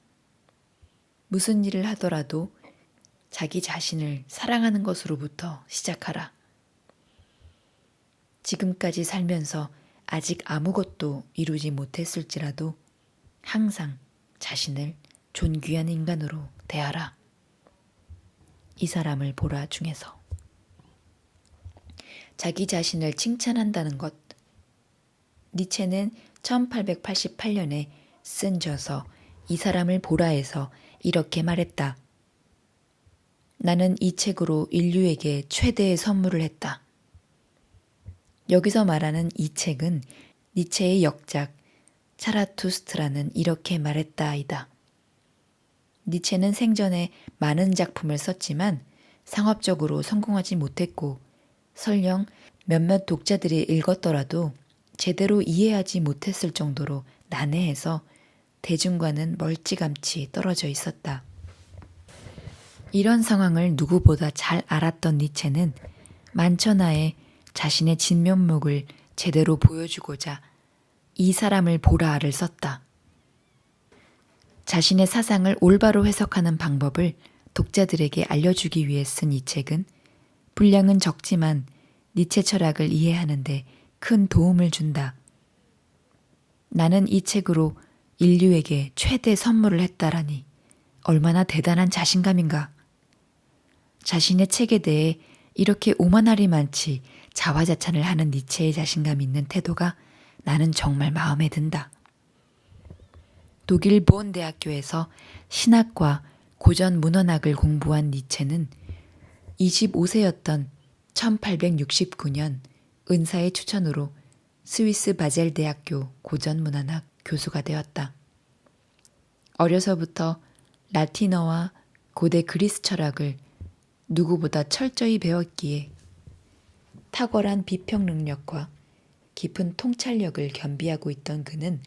무슨 일을 하더라도 자기 자신을 사랑하는 것으로부터 시작하라. 지금까지 살면서 아직 아무것도 이루지 못했을지라도 항상 자신을 존귀한 인간으로 대하라. 이 사람을 보라 중에서. 자기 자신을 칭찬한다는 것. 니체는 1888년에 쓴 저서 이 사람을 보라에서 이렇게 말했다. 나는 이 책으로 인류에게 최대의 선물을 했다. 여기서 말하는 이 책은 니체의 역작 차라투스트라는 이렇게 말했다이다. 니체는 생전에 많은 작품을 썼지만 상업적으로 성공하지 못했고 설령 몇몇 독자들이 읽었더라도 제대로 이해하지 못했을 정도로 난해해서 대중과는 멀찌감치 떨어져 있었다. 이런 상황을 누구보다 잘 알았던 니체는 만천하에 자신의 진면목을 제대로 보여주고자 이 사람을 보라를 썼다. 자신의 사상을 올바로 해석하는 방법을 독자들에게 알려주기 위해 쓴 이 책은 분량은 적지만 니체 철학을 이해하는 데 큰 도움을 준다. 나는 이 책으로 인류에게 최대 선물을 했다라니 얼마나 대단한 자신감인가. 자신의 책에 대해 이렇게 오만하리만치 자화자찬을 하는 니체의 자신감 있는 태도가 나는 정말 마음에 든다. 독일 본 대학교에서 신학과 고전 문헌학을 공부한 니체는 25세였던 1869년 은사의 추천으로 스위스 바젤 대학교 고전 문헌학 교수가 되었다. 어려서부터 라틴어와 고대 그리스 철학을 누구보다 철저히 배웠기에 탁월한 비평 능력과 깊은 통찰력을 겸비하고 있던 그는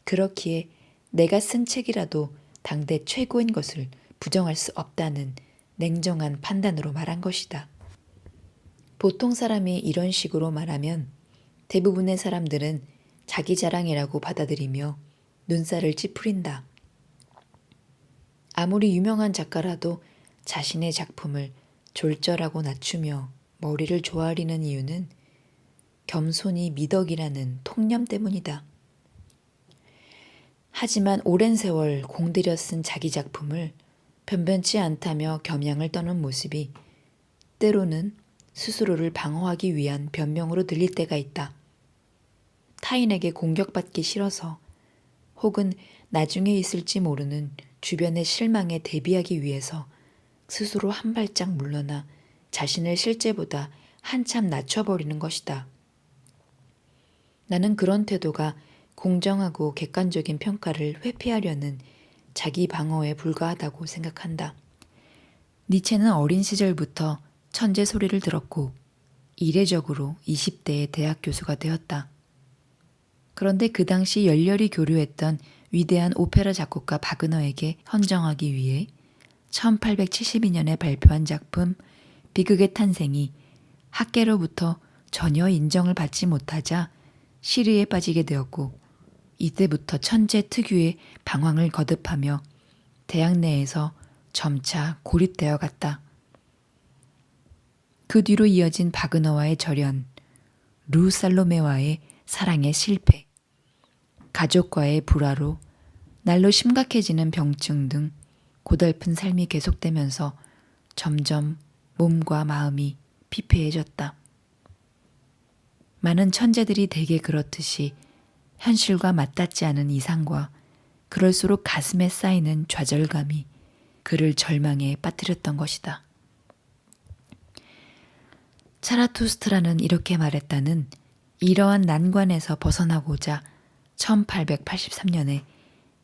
그렇기에 내가 쓴 책이라도 당대 최고인 것을 부정할 수 없다는 냉정한 판단으로 말한 것이다. 보통 사람이 이런 식으로 말하면 대부분의 사람들은 자기 자랑이라고 받아들이며 눈살을 찌푸린다. 아무리 유명한 작가라도 자신의 작품을 졸절하고 낮추며 머리를 조아리는 이유는 겸손이 미덕이라는 통념 때문이다. 하지만 오랜 세월 공들여 쓴 자기 작품을 변변치 않다며 겸양을 떠는 모습이 때로는 스스로를 방어하기 위한 변명으로 들릴 때가 있다. 타인에게 공격받기 싫어서 혹은 나중에 있을지 모르는 주변의 실망에 대비하기 위해서 스스로 한 발짝 물러나 자신을 실제보다 한참 낮춰버리는 것이다. 나는 그런 태도가 공정하고 객관적인 평가를 회피하려는 자기 방어에 불과하다고 생각한다. 니체는 어린 시절부터 천재 소리를 들었고 이례적으로 20대의 대학 교수가 되었다. 그런데 그 당시 열렬히 교류했던 위대한 오페라 작곡가 바그너에게 헌정하기 위해 1872년에 발표한 작품 비극의 탄생이 학계로부터 전혀 인정을 받지 못하자 시리에 빠지게 되었고 이때부터 천재 특유의 방황을 거듭하며 대학 내에서 점차 고립되어 갔다. 그 뒤로 이어진 바그너와의 절연, 루 살로메와의 사랑의 실패, 가족과의 불화로 날로 심각해지는 병증 등 고달픈 삶이 계속되면서 점점 몸과 마음이 피폐해졌다. 많은 천재들이 대개 그렇듯이 현실과 맞닿지 않은 이상과 그럴수록 가슴에 쌓이는 좌절감이 그를 절망에 빠뜨렸던 것이다. 차라투스트라는 이렇게 말했다는 이러한 난관에서 벗어나고자 1883년에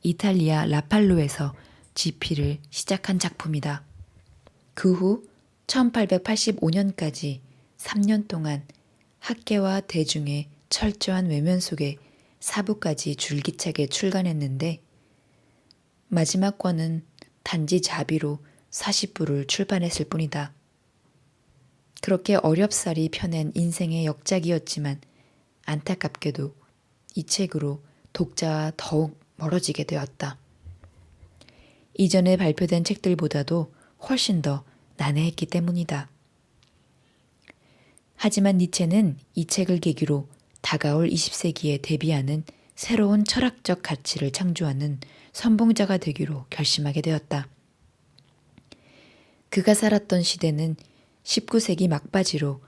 이탈리아 라팔로에서 지피를 시작한 작품이다. 그 후 1885년까지 3년 동안 학계와 대중의 철저한 외면 속에 사부까지 줄기차게 출간했는데 마지막 권은 단지 자비로 40부를 출판했을 뿐이다. 그렇게 어렵사리 펴낸 인생의 역작이었지만 안타깝게도 이 책으로 독자와 더욱 멀어지게 되었다. 이전에 발표된 책들보다도 훨씬 더 난해했기 때문이다. 하지만 니체는 이 책을 계기로 다가올 20세기에 대비하는 새로운 철학적 가치를 창조하는 선봉자가 되기로 결심하게 되었다. 그가 살았던 시대는 19세기 막바지로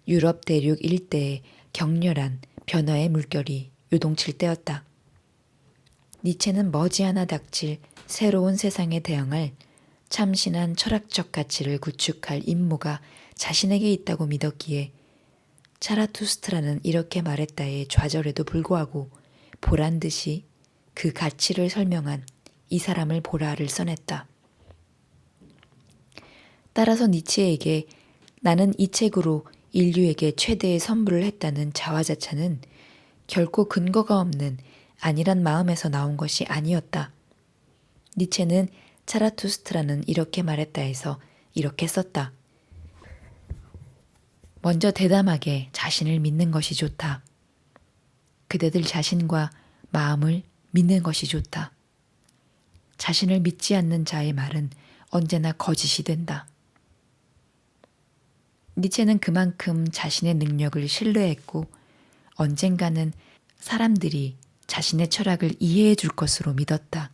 유럽 대륙 일대에 격렬한 변화의 물결이 요동칠 때였다. 니체는 머지않아 닥칠 새로운 세상에 대응할 참신한 철학적 가치를 구축할 임무가 자신에게 있다고 믿었기에 차라투스트라는 이렇게 말했다의 좌절에도 불구하고 보란듯이 그 가치를 설명한 이 사람을 보라를 써냈다. 따라서 니체에게 나는 이 책으로 인류에게 최대의 선물을 했다는 자화자찬은 결코 근거가 없는 아니란 마음에서 나온 것이 아니었다. 니체는 차라투스트라는 이렇게 말했다에서 이렇게 썼다. 먼저 대담하게 자신을 믿는 것이 좋다. 그대들 자신과 마음을 믿는 것이 좋다. 자신을 믿지 않는 자의 말은 언제나 거짓이 된다. 니체는 그만큼 자신의 능력을 신뢰했고 언젠가는 사람들이 자신의 철학을 이해해 줄 것으로 믿었다.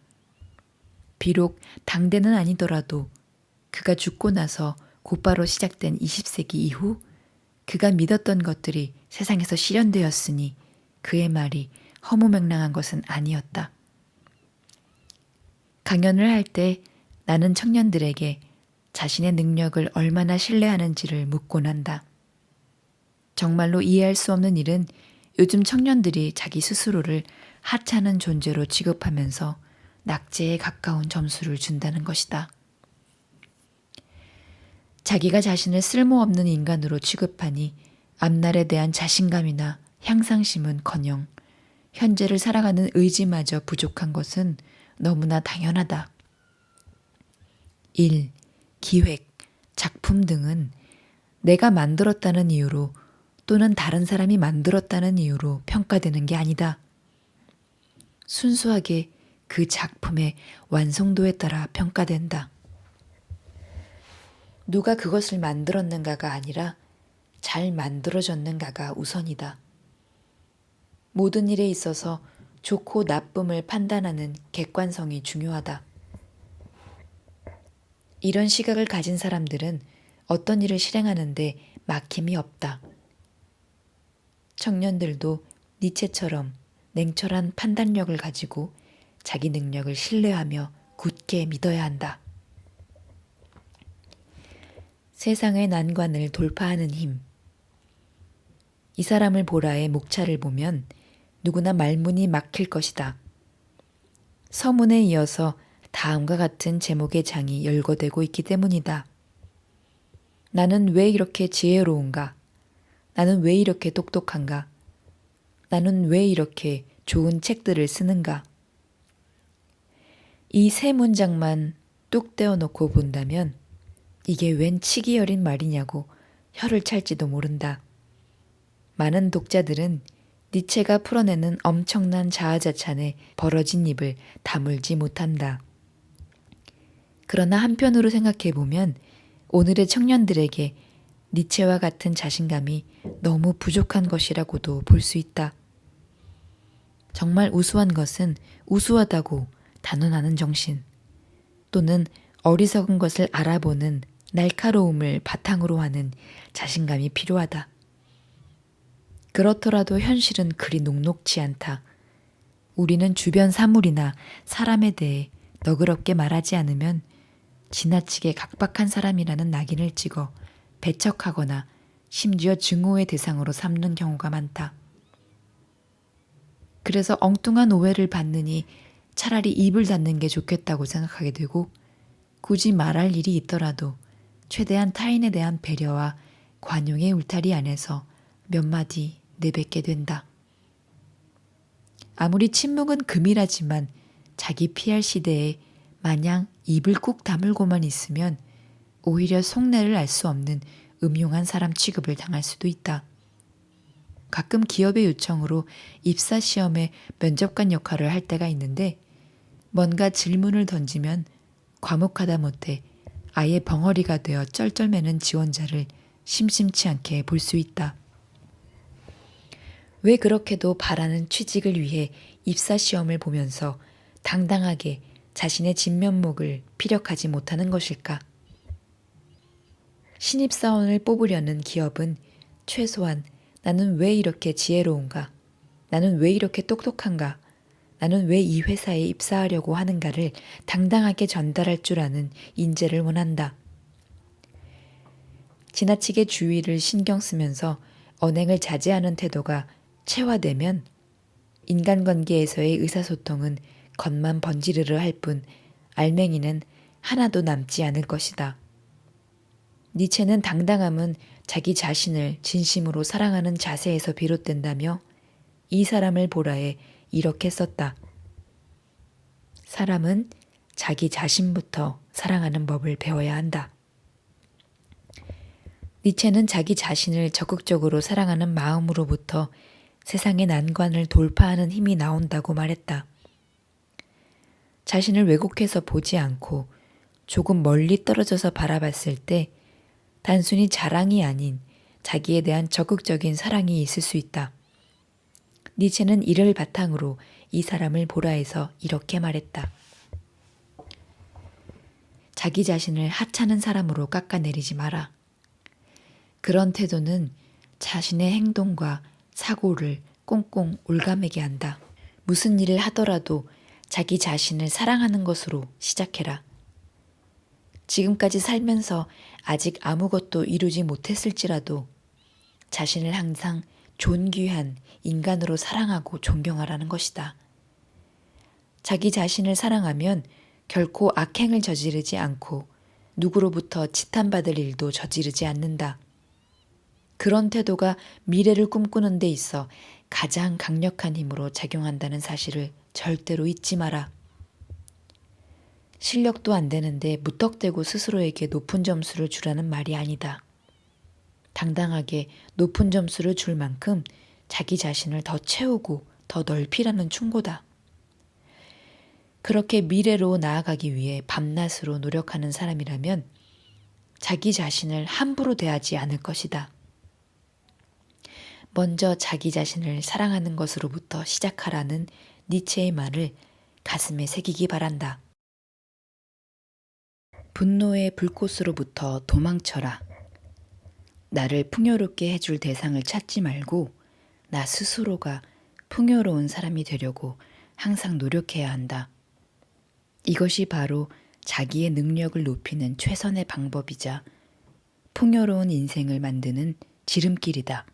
비록 당대는 아니더라도 그가 죽고 나서 곧바로 시작된 20세기 이후 그가 믿었던 것들이 세상에서 실현되었으니 그의 말이 허무맹랑한 것은 아니었다. 강연을 할 때 나는 청년들에게 자신의 능력을 얼마나 신뢰하는지를 묻곤 한다. 정말로 이해할 수 없는 일은 요즘 청년들이 자기 스스로를 하찮은 존재로 취급하면서 낙제에 가까운 점수를 준다는 것이다. 자기가 자신을 쓸모없는 인간으로 취급하니 앞날에 대한 자신감이나 향상심은커녕 현재를 살아가는 의지마저 부족한 것은 너무나 당연하다. 일, 기획, 작품 등은 내가 만들었다는 이유로 또는 다른 사람이 만들었다는 이유로 평가되는 게 아니다. 순수하게 그 작품의 완성도에 따라 평가된다. 누가 그것을 만들었는가가 아니라 잘 만들어졌는가가 우선이다. 모든 일에 있어서 좋고 나쁨을 판단하는 객관성이 중요하다. 이런 시각을 가진 사람들은 어떤 일을 실행하는데 막힘이 없다. 청년들도 니체처럼 냉철한 판단력을 가지고 자기 능력을 신뢰하며 굳게 믿어야 한다. 세상의 난관을 돌파하는 힘. 이 사람을 보라의 목차를 보면 누구나 말문이 막힐 것이다. 서문에 이어서 다음과 같은 제목의 장이 열거되고 있기 때문이다. 나는 왜 이렇게 지혜로운가? 나는 왜 이렇게 똑똑한가? 나는 왜 이렇게 좋은 책들을 쓰는가? 이 세 문장만 뚝 떼어놓고 본다면 이게 웬 치기 어린 말이냐고 혀를 찰지도 모른다. 많은 독자들은 니체가 풀어내는 엄청난 자아자찬에 벌어진 입을 다물지 못한다. 그러나 한편으로 생각해보면 오늘의 청년들에게 니체와 같은 자신감이 너무 부족한 것이라고도 볼 수 있다. 정말 우수한 것은 우수하다고 단언하는 정신, 또는 어리석은 것을 알아보는 날카로움을 바탕으로 하는 자신감이 필요하다. 그렇더라도 현실은 그리 녹록지 않다. 우리는 주변 사물이나 사람에 대해 너그럽게 말하지 않으면 지나치게 각박한 사람이라는 낙인을 찍어 배척하거나 심지어 증오의 대상으로 삼는 경우가 많다. 그래서 엉뚱한 오해를 받느니 차라리 입을 닫는 게 좋겠다고 생각하게 되고, 굳이 말할 일이 있더라도 최대한 타인에 대한 배려와 관용의 울타리 안에서 몇 마디 내뱉게 된다. 아무리 침묵은 금이라지만 자기 피할 시대에 마냥 입을 꾹 다물고만 있으면 오히려 속내를 알 수 없는 음흉한 사람 취급을 당할 수도 있다. 가끔 기업의 요청으로 입사시험에 면접관 역할을 할 때가 있는데, 뭔가 질문을 던지면 과묵하다 못해 아예 벙어리가 되어 쩔쩔매는 지원자를 심심치 않게 볼 수 있다. 왜 그렇게도 바라는 취직을 위해 입사시험을 보면서 당당하게 자신의 진면목을 피력하지 못하는 것일까? 신입사원을 뽑으려는 기업은 최소한 나는 왜 이렇게 지혜로운가? 나는 왜 이렇게 똑똑한가? 나는 왜 이 회사에 입사하려고 하는가를 당당하게 전달할 줄 아는 인재를 원한다. 지나치게 주위를 신경 쓰면서 언행을 자제하는 태도가 체화되면 인간관계에서의 의사소통은 겉만 번지르르 할 뿐 알맹이는 하나도 남지 않을 것이다. 니체는 당당함은 자기 자신을 진심으로 사랑하는 자세에서 비롯된다며 이 사람을 보라에 이렇게 썼다. 사람은 자기 자신부터 사랑하는 법을 배워야 한다. 니체는 자기 자신을 적극적으로 사랑하는 마음으로부터 세상의 난관을 돌파하는 힘이 나온다고 말했다. 자신을 왜곡해서 보지 않고 조금 멀리 떨어져서 바라봤을 때 단순히 자랑이 아닌 자기에 대한 적극적인 사랑이 있을 수 있다. 니체는 이를 바탕으로 이 사람을 보라에서 이렇게 말했다. 자기 자신을 하찮은 사람으로 깎아내리지 마라. 그런 태도는 자신의 행동과 사고를 꽁꽁 올가매게 한다. 무슨 일을 하더라도 자기 자신을 사랑하는 것으로 시작해라. 지금까지 살면서 아직 아무것도 이루지 못했을지라도 자신을 항상 존귀한 인간으로 사랑하고 존경하라는 것이다. 자기 자신을 사랑하면 결코 악행을 저지르지 않고 누구로부터 지탄받을 일도 저지르지 않는다. 그런 태도가 미래를 꿈꾸는 데 있어 가장 강력한 힘으로 작용한다는 사실을 절대로 잊지 마라. 실력도 안 되는데 무턱대고 스스로에게 높은 점수를 주라는 말이 아니다. 당당하게 높은 점수를 줄 만큼 자기 자신을 더 채우고 더 넓히라는 충고다. 그렇게 미래로 나아가기 위해 밤낮으로 노력하는 사람이라면 자기 자신을 함부로 대하지 않을 것이다. 먼저 자기 자신을 사랑하는 것으로부터 시작하라는 니체의 말을 가슴에 새기기 바란다. 분노의 불꽃으로부터 도망쳐라. 나를 풍요롭게 해줄 대상을 찾지 말고 나 스스로가 풍요로운 사람이 되려고 항상 노력해야 한다. 이것이 바로 자기의 능력을 높이는 최선의 방법이자 풍요로운 인생을 만드는 지름길이다.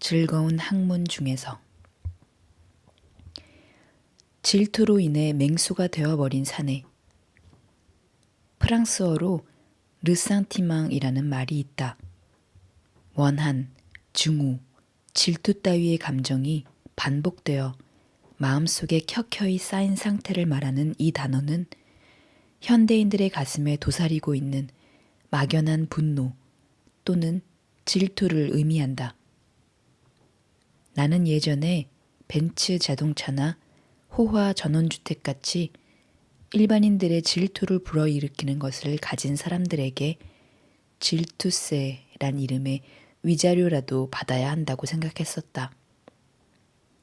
즐거운 학문 중에서 질투로 인해 맹수가 되어버린 사내. 프랑스어로 르상티망이라는 말이 있다. 원한, 증오, 질투 따위의 감정이 반복되어 마음속에 켜켜이 쌓인 상태를 말하는 이 단어는 현대인들의 가슴에 도사리고 있는 막연한 분노 또는 질투를 의미한다. 나는 예전에 벤츠 자동차나 호화 전원주택 같이 일반인들의 질투를 불어일으키는 것을 가진 사람들에게 질투세란 이름의 위자료라도 받아야 한다고 생각했었다.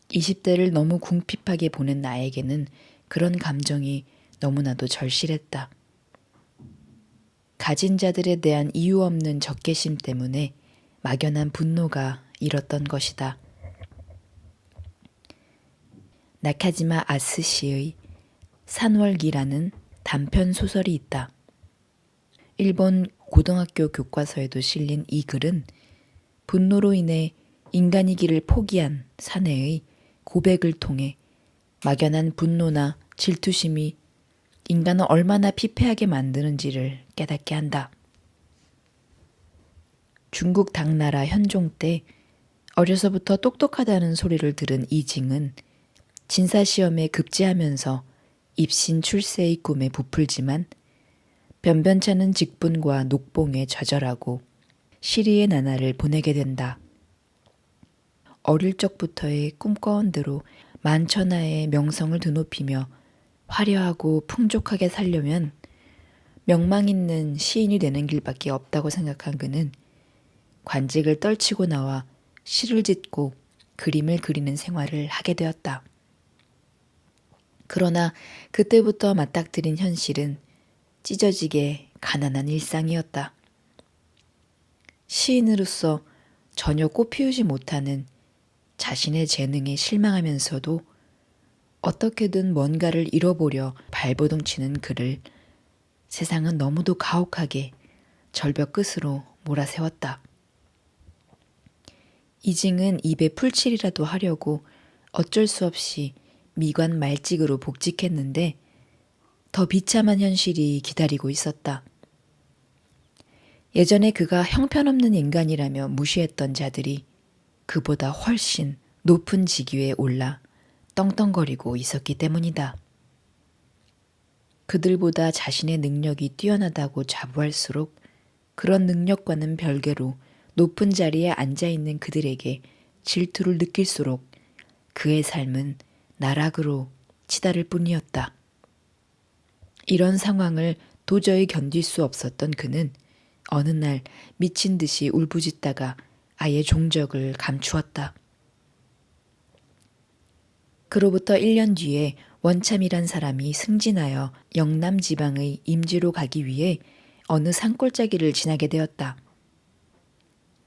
20대를 너무 궁핍하게 보낸 나에게는 그런 감정이 너무나도 절실했다. 가진 자들에 대한 이유 없는 적개심 때문에 막연한 분노가 일었던 것이다. 나카지마 아스시의 산월기라는 단편 소설이 있다. 일본 고등학교 교과서에도 실린 이 글은 분노로 인해 인간이기를 포기한 사내의 고백을 통해 막연한 분노나 질투심이 인간을 얼마나 피폐하게 만드는지를 깨닫게 한다. 중국 당나라 현종 때 어려서부터 똑똑하다는 소리를 들은 이징은 진사시험에 급제하면서 입신 출세의 꿈에 부풀지만 변변찮은 직분과 녹봉에 좌절하고 시리의 나날을 보내게 된다. 어릴 적부터의 꿈꿔온 대로 만천하의 명성을 드높이며 화려하고 풍족하게 살려면 명망 있는 시인이 되는 길밖에 없다고 생각한 그는 관직을 떨치고 나와 시를 짓고 그림을 그리는 생활을 하게 되었다. 그러나 그때부터 맞닥뜨린 현실은 찢어지게 가난한 일상이었다. 시인으로서 전혀 꽃피우지 못하는 자신의 재능에 실망하면서도 어떻게든 뭔가를 잃어보려 발버둥치는 그를 세상은 너무도 가혹하게 절벽 끝으로 몰아세웠다. 이징은 입에 풀칠이라도 하려고 어쩔 수 없이 미관 말직으로 복직했는데 더 비참한 현실이 기다리고 있었다. 예전에 그가 형편없는 인간이라며 무시했던 자들이 그보다 훨씬 높은 직위에 올라 떵떵거리고 있었기 때문이다. 그들보다 자신의 능력이 뛰어나다고 자부할수록 그런 능력과는 별개로 높은 자리에 앉아있는 그들에게 질투를 느낄수록 그의 삶은 나락으로 치달을 뿐이었다. 이런 상황을 도저히 견딜 수 없었던 그는 어느 날 미친 듯이 울부짖다가 아예 종적을 감추었다. 그로부터 1년 뒤에 원참이란 사람이 승진하여 영남 지방의 임지로 가기 위해 어느 산골짜기를 지나게 되었다.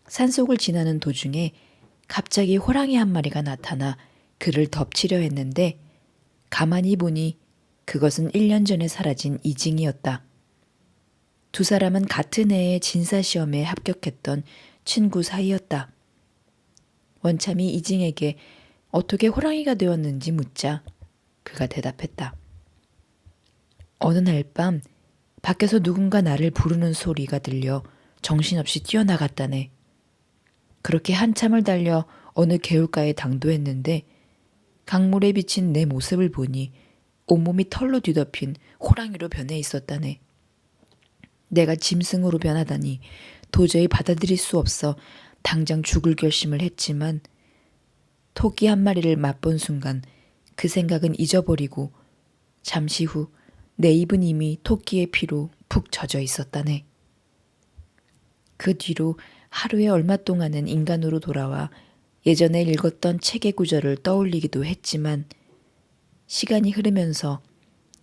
산속을 지나는 도중에 갑자기 호랑이 한 마리가 나타나 그를 덮치려 했는데 가만히 보니 그것은 1년 전에 사라진 이징이었다. 두 사람은 같은 해에 진사시험에 합격했던 친구 사이였다. 원참이 이징에게 어떻게 호랑이가 되었는지 묻자 그가 대답했다. 어느 날 밤 밖에서 누군가 나를 부르는 소리가 들려 정신없이 뛰어나갔다네. 그렇게 한참을 달려 어느 개울가에 당도했는데 강물에 비친 내 모습을 보니 온몸이 털로 뒤덮인 호랑이로 변해 있었다네. 내가 짐승으로 변하다니 도저히 받아들일 수 없어 당장 죽을 결심을 했지만 토끼 한 마리를 맛본 순간 그 생각은 잊어버리고 잠시 후 내 입은 이미 토끼의 피로 푹 젖어 있었다네. 그 뒤로 하루에 얼마 동안은 인간으로 돌아와 예전에 읽었던 책의 구절을 떠올리기도 했지만 시간이 흐르면서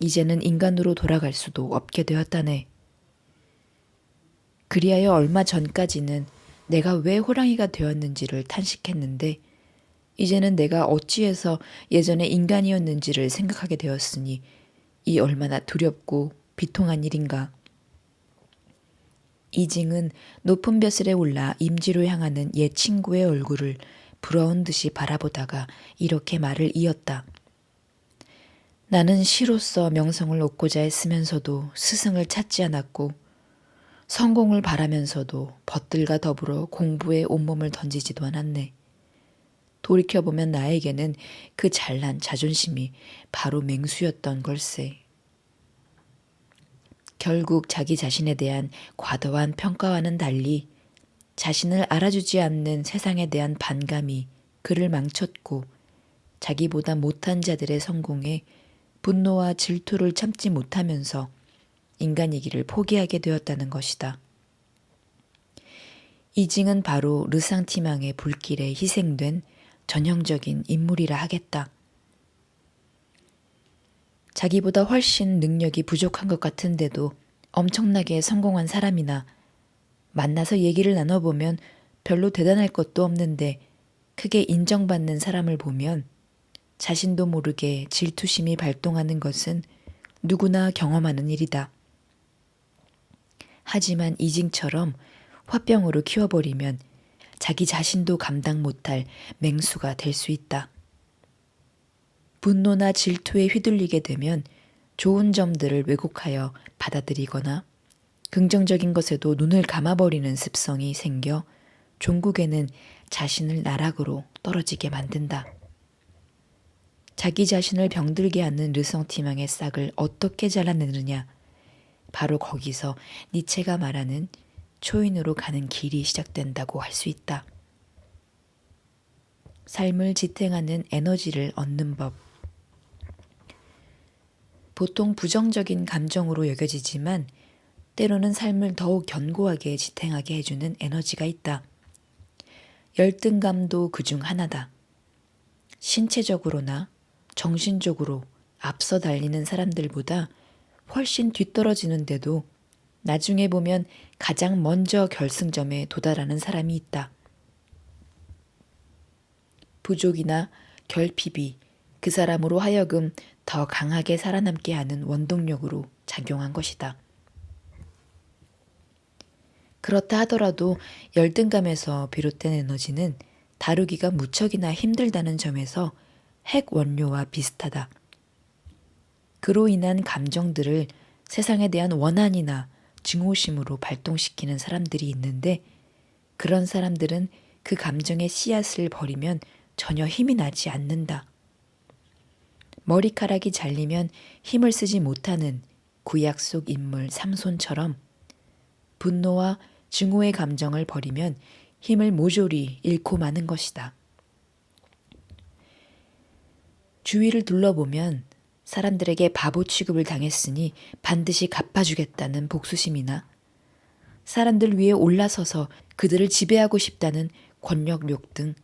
이제는 인간으로 돌아갈 수도 없게 되었다네. 그리하여 얼마 전까지는 내가 왜 호랑이가 되었는지를 탄식했는데 이제는 내가 어찌해서 예전에 인간이었는지를 생각하게 되었으니 이 얼마나 두렵고 비통한 일인가. 이징은 높은 벼슬에 올라 임지로 향하는 옛 친구의 얼굴을 부러운 듯이 바라보다가 이렇게 말을 이었다. 나는 시로서 명성을 얻고자 했으면서도 스승을 찾지 않았고 성공을 바라면서도 벗들과 더불어 공부에 온몸을 던지지도 않았네. 돌이켜보면 나에게는 그 잘난 자존심이 바로 맹수였던 걸세. 결국 자기 자신에 대한 과도한 평가와는 달리 자신을 알아주지 않는 세상에 대한 반감이 그를 망쳤고 자기보다 못한 자들의 성공에 분노와 질투를 참지 못하면서 인간이기를 포기하게 되었다는 것이다. 이징은 바로 르상티망의 불길에 희생된 전형적인 인물이라 하겠다. 자기보다 훨씬 능력이 부족한 것 같은데도 엄청나게 성공한 사람이나 만나서 얘기를 나눠보면 별로 대단할 것도 없는데 크게 인정받는 사람을 보면 자신도 모르게 질투심이 발동하는 것은 누구나 경험하는 일이다. 하지만 이징처럼 화병으로 키워버리면 자기 자신도 감당 못할 맹수가 될 수 있다. 분노나 질투에 휘둘리게 되면 좋은 점들을 왜곡하여 받아들이거나 긍정적인 것에도 눈을 감아버리는 습성이 생겨 종국에는 자신을 나락으로 떨어지게 만든다. 자기 자신을 병들게 하는 르성티망의 싹을 어떻게 잘라내느냐. 바로 거기서 니체가 말하는 초인으로 가는 길이 시작된다고 할 수 있다. 삶을 지탱하는 에너지를 얻는 법. 보통 부정적인 감정으로 여겨지지만 때로는 삶을 더욱 견고하게 지탱하게 해주는 에너지가 있다. 열등감도 그중 하나다. 신체적으로나 정신적으로 앞서 달리는 사람들보다 훨씬 뒤떨어지는데도 나중에 보면 가장 먼저 결승점에 도달하는 사람이 있다. 부족이나 결핍이 그 사람으로 하여금 더 강하게 살아남게 하는 원동력으로 작용한 것이다. 그렇다 하더라도 열등감에서 비롯된 에너지는 다루기가 무척이나 힘들다는 점에서 핵 원료와 비슷하다. 그로 인한 감정들을 세상에 대한 원한이나 증오심으로 발동시키는 사람들이 있는데 그런 사람들은 그 감정의 씨앗을 버리면 전혀 힘이 나지 않는다. 머리카락이 잘리면 힘을 쓰지 못하는 구약 속 인물 삼손처럼 분노와 증오의 감정을 버리면 힘을 모조리 잃고 마는 것이다. 주위를 둘러보면 사람들에게 바보 취급을 당했으니 반드시 갚아주겠다는 복수심이나 사람들 위에 올라서서 그들을 지배하고 싶다는 권력욕 등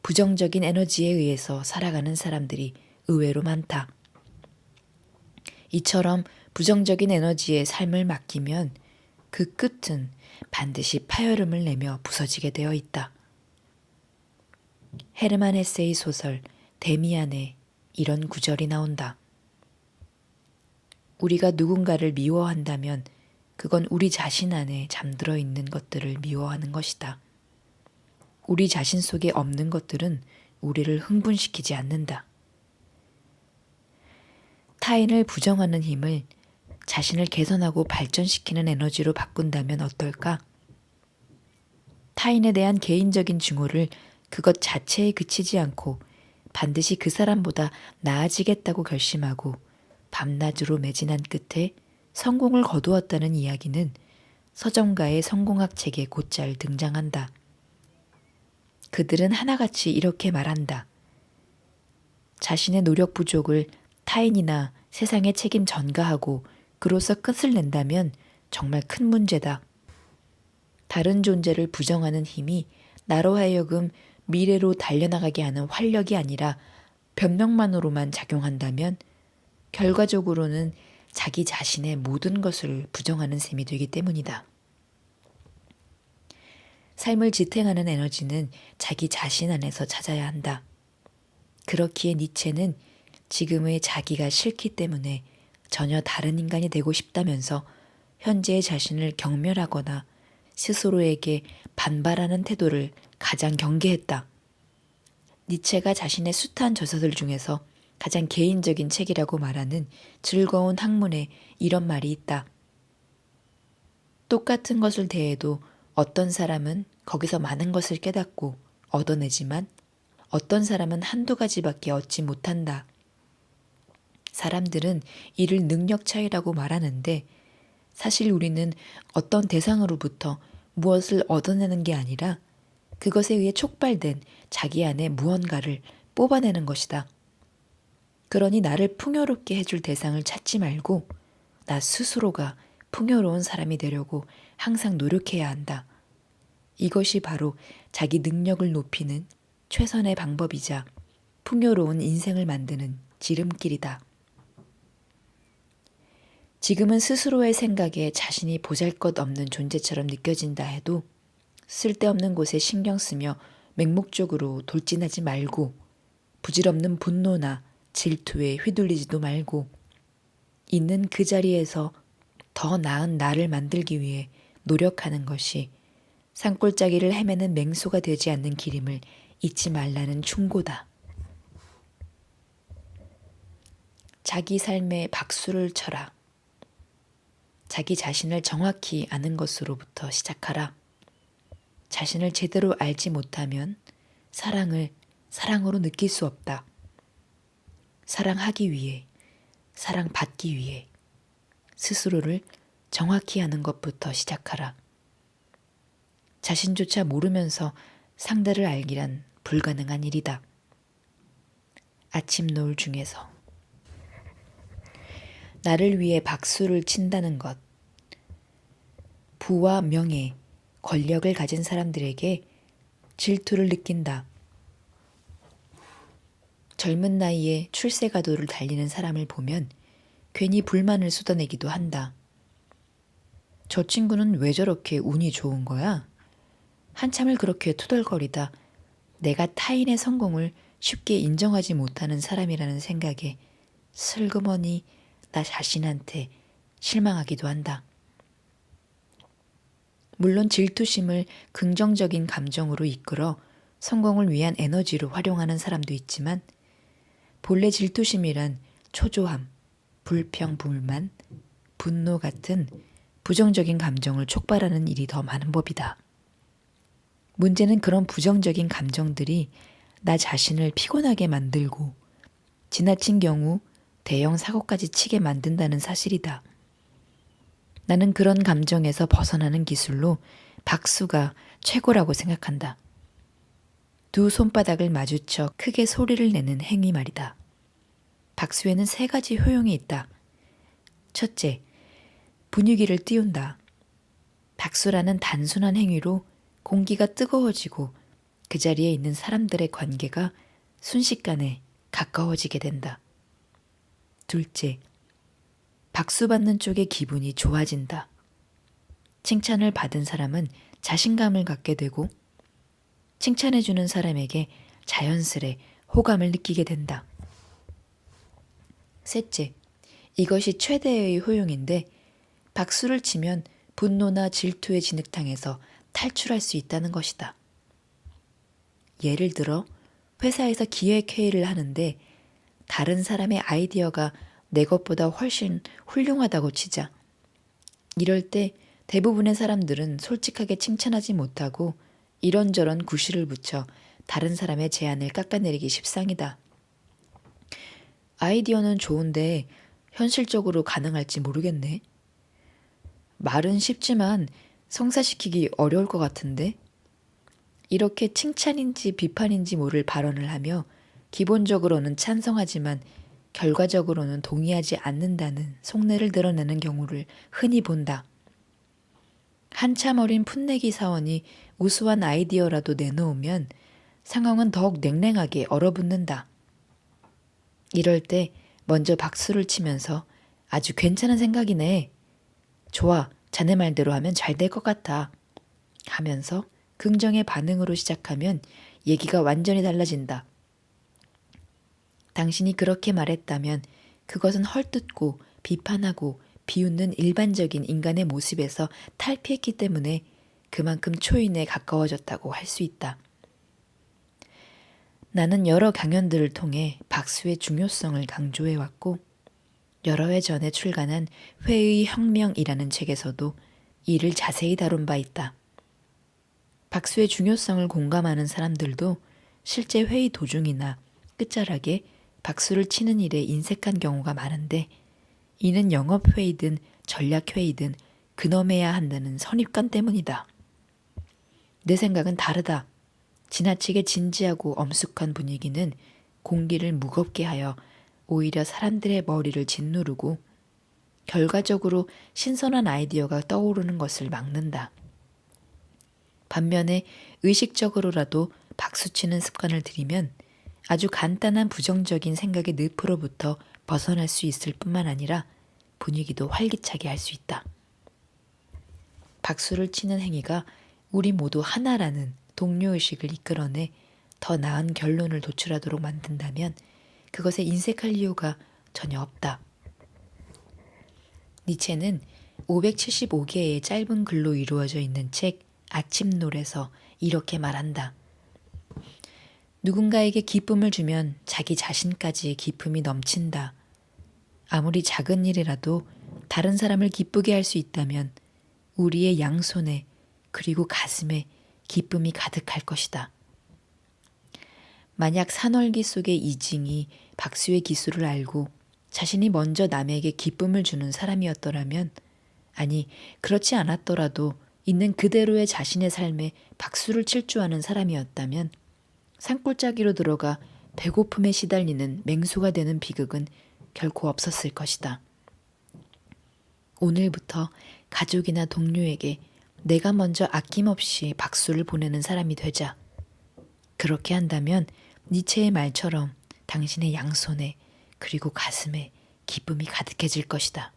부정적인 에너지에 의해서 살아가는 사람들이 의외로 많다. 이처럼 부정적인 에너지에 삶을 맡기면 그 끝은 반드시 파열음을 내며 부서지게 되어 있다. 헤르만 헤세의 소설 데미안에 이런 구절이 나온다. 우리가 누군가를 미워한다면 그건 우리 자신 안에 잠들어 있는 것들을 미워하는 것이다. 우리 자신 속에 없는 것들은 우리를 흥분시키지 않는다. 타인을 부정하는 힘을 자신을 개선하고 발전시키는 에너지로 바꾼다면 어떨까? 타인에 대한 개인적인 증오를 그것 자체에 그치지 않고 반드시 그 사람보다 나아지겠다고 결심하고 밤낮으로 매진한 끝에 성공을 거두었다는 이야기는 서점가의 성공학 책에 곧잘 등장한다. 그들은 하나같이 이렇게 말한다. 자신의 노력 부족을 타인이나 세상에 책임 전가하고 그로써 끝을 낸다면 정말 큰 문제다. 다른 존재를 부정하는 힘이 나로 하여금 미래로 달려나가게 하는 활력이 아니라 변명만으로만 작용한다면 결과적으로는 자기 자신의 모든 것을 부정하는 셈이 되기 때문이다. 삶을 지탱하는 에너지는 자기 자신 안에서 찾아야 한다. 그렇기에 니체는 지금의 자기가 싫기 때문에 전혀 다른 인간이 되고 싶다면서 현재의 자신을 경멸하거나 스스로에게 반발하는 태도를 가장 경계했다. 니체가 자신의 숱한 저서들 중에서 가장 개인적인 책이라고 말하는 즐거운 학문에 이런 말이 있다. 똑같은 것을 대해도 어떤 사람은 거기서 많은 것을 깨닫고 얻어내지만 어떤 사람은 한두 가지밖에 얻지 못한다. 사람들은 이를 능력 차이라고 말하는데 사실 우리는 어떤 대상으로부터 무엇을 얻어내는 게 아니라 그것에 의해 촉발된 자기 안에 무언가를 뽑아내는 것이다. 그러니 나를 풍요롭게 해줄 대상을 찾지 말고 나 스스로가 풍요로운 사람이 되려고 항상 노력해야 한다. 이것이 바로 자기 능력을 높이는 최선의 방법이자 풍요로운 인생을 만드는 지름길이다. 지금은 스스로의 생각에 자신이 보잘것없는 존재처럼 느껴진다 해도 쓸데없는 곳에 신경 쓰며 맹목적으로 돌진하지 말고 부질없는 분노나 질투에 휘둘리지도 말고 있는 그 자리에서 더 나은 나를 만들기 위해 노력하는 것이 산골짜기를 헤매는 맹소가 되지 않는 길임을 잊지 말라는 충고다. 자기 삶에 박수를 쳐라. 자기 자신을 정확히 아는 것으로부터 시작하라. 자신을 제대로 알지 못하면 사랑을 사랑으로 느낄 수 없다. 사랑하기 위해, 사랑받기 위해 스스로를 정확히 아는 것부터 시작하라. 자신조차 모르면서 상대를 알기란 불가능한 일이다. 아침 노을 중에서 나를 위해 박수를 친다는 것. 부와 명예, 권력을 가진 사람들에게 질투를 느낀다. 젊은 나이에 출세가도를 달리는 사람을 보면 괜히 불만을 쏟아내기도 한다. 저 친구는 왜 저렇게 운이 좋은 거야? 한참을 그렇게 투덜거리다 내가 타인의 성공을 쉽게 인정하지 못하는 사람이라는 생각에 슬그머니 나 자신한테 실망하기도 한다. 물론 질투심을 긍정적인 감정으로 이끌어 성공을 위한 에너지로 활용하는 사람도 있지만 본래 질투심이란 초조함, 불평, 불만, 분노 같은 부정적인 감정을 촉발하는 일이 더 많은 법이다. 문제는 그런 부정적인 감정들이 나 자신을 피곤하게 만들고 지나친 경우 대형 사고까지 치게 만든다는 사실이다. 나는 그런 감정에서 벗어나는 기술로 박수가 최고라고 생각한다. 두 손바닥을 마주쳐 크게 소리를 내는 행위 말이다. 박수에는 3가지 효용이 있다. 첫째, 분위기를 띄운다. 박수라는 단순한 행위로 공기가 뜨거워지고 그 자리에 있는 사람들의 관계가 순식간에 가까워지게 된다. 둘째, 박수 받는 쪽의 기분이 좋아진다. 칭찬을 받은 사람은 자신감을 갖게 되고 칭찬해주는 사람에게 자연스레 호감을 느끼게 된다. 셋째, 이것이 최대의 효용인데 박수를 치면 분노나 질투의 진흙탕에서 탈출할 수 있다는 것이다. 예를 들어 회사에서 기획회의를 하는데 다른 사람의 아이디어가 내 것보다 훨씬 훌륭하다고 치자. 이럴 때 대부분의 사람들은 솔직하게 칭찬하지 못하고 이런저런 구실을 붙여 다른 사람의 제안을 깎아내리기 십상이다. 아이디어는 좋은데 현실적으로 가능할지 모르겠네. 말은 쉽지만 성사시키기 어려울 것 같은데? 이렇게 칭찬인지 비판인지 모를 발언을 하며 기본적으로는 찬성하지만 결과적으로는 동의하지 않는다는 속내를 드러내는 경우를 흔히 본다. 한참 어린 풋내기 사원이 우수한 아이디어라도 내놓으면 상황은 더욱 냉랭하게 얼어붙는다. 이럴 때 먼저 박수를 치면서 아주 괜찮은 생각이네. 좋아, 자네 말대로 하면 잘 될 것 같아. 하면서 긍정의 반응으로 시작하면 얘기가 완전히 달라진다. 당신이 그렇게 말했다면 그것은 헐뜯고 비판하고 비웃는 일반적인 인간의 모습에서 탈피했기 때문에 그만큼 초인에 가까워졌다고 할 수 있다. 나는 여러 강연들을 통해 박수의 중요성을 강조해왔고 여러 해 전에 출간한 회의 혁명이라는 책에서도 이를 자세히 다룬 바 있다. 박수의 중요성을 공감하는 사람들도 실제 회의 도중이나 끝자락에 박수를 치는 일에 인색한 경우가 많은데 이는 영업회의든 전략회의든 근엄해야 한다는 선입관 때문이다. 내 생각은 다르다. 지나치게 진지하고 엄숙한 분위기는 공기를 무겁게 하여 오히려 사람들의 머리를 짓누르고 결과적으로 신선한 아이디어가 떠오르는 것을 막는다. 반면에 의식적으로라도 박수치는 습관을 들이면 아주 간단한 부정적인 생각의 늪으로부터 벗어날 수 있을 뿐만 아니라 분위기도 활기차게 할 수 있다. 박수를 치는 행위가 우리 모두 하나라는 동료의식을 이끌어내 더 나은 결론을 도출하도록 만든다면 그것에 인색할 이유가 전혀 없다. 니체는 575개의 짧은 글로 이루어져 있는 책 아침놀에서 이렇게 말한다. 누군가에게 기쁨을 주면 자기 자신까지 기쁨이 넘친다. 아무리 작은 일이라도 다른 사람을 기쁘게 할 수 있다면 우리의 양손에 그리고 가슴에 기쁨이 가득할 것이다. 만약 산월기 속의 이징이 박수의 기술을 알고 자신이 먼저 남에게 기쁨을 주는 사람이었더라면, 아니 그렇지 않았더라도 있는 그대로의 자신의 삶에 박수를 칠 줄 아는 사람이었다면 산골짜기로 들어가 배고픔에 시달리는 맹수가 되는 비극은 결코 없었을 것이다. 오늘부터 가족이나 동료에게 내가 먼저 아낌없이 박수를 보내는 사람이 되자. 그렇게 한다면 니체의 말처럼 당신의 양손에 그리고 가슴에 기쁨이 가득해질 것이다.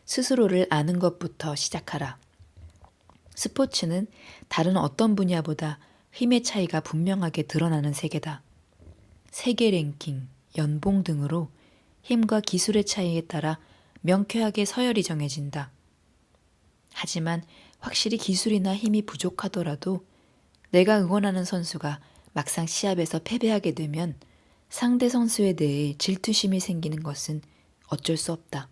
스스로를 아는 것부터 시작하라. 스포츠는 다른 어떤 분야보다 힘의 차이가 분명하게 드러나는 세계다. 세계 랭킹, 연봉 등으로 힘과 기술의 차이에 따라 명쾌하게 서열이 정해진다. 하지만 확실히 기술이나 힘이 부족하더라도 내가 응원하는 선수가 막상 시합에서 패배하게 되면 상대 선수에 대해 질투심이 생기는 것은 어쩔 수 없다.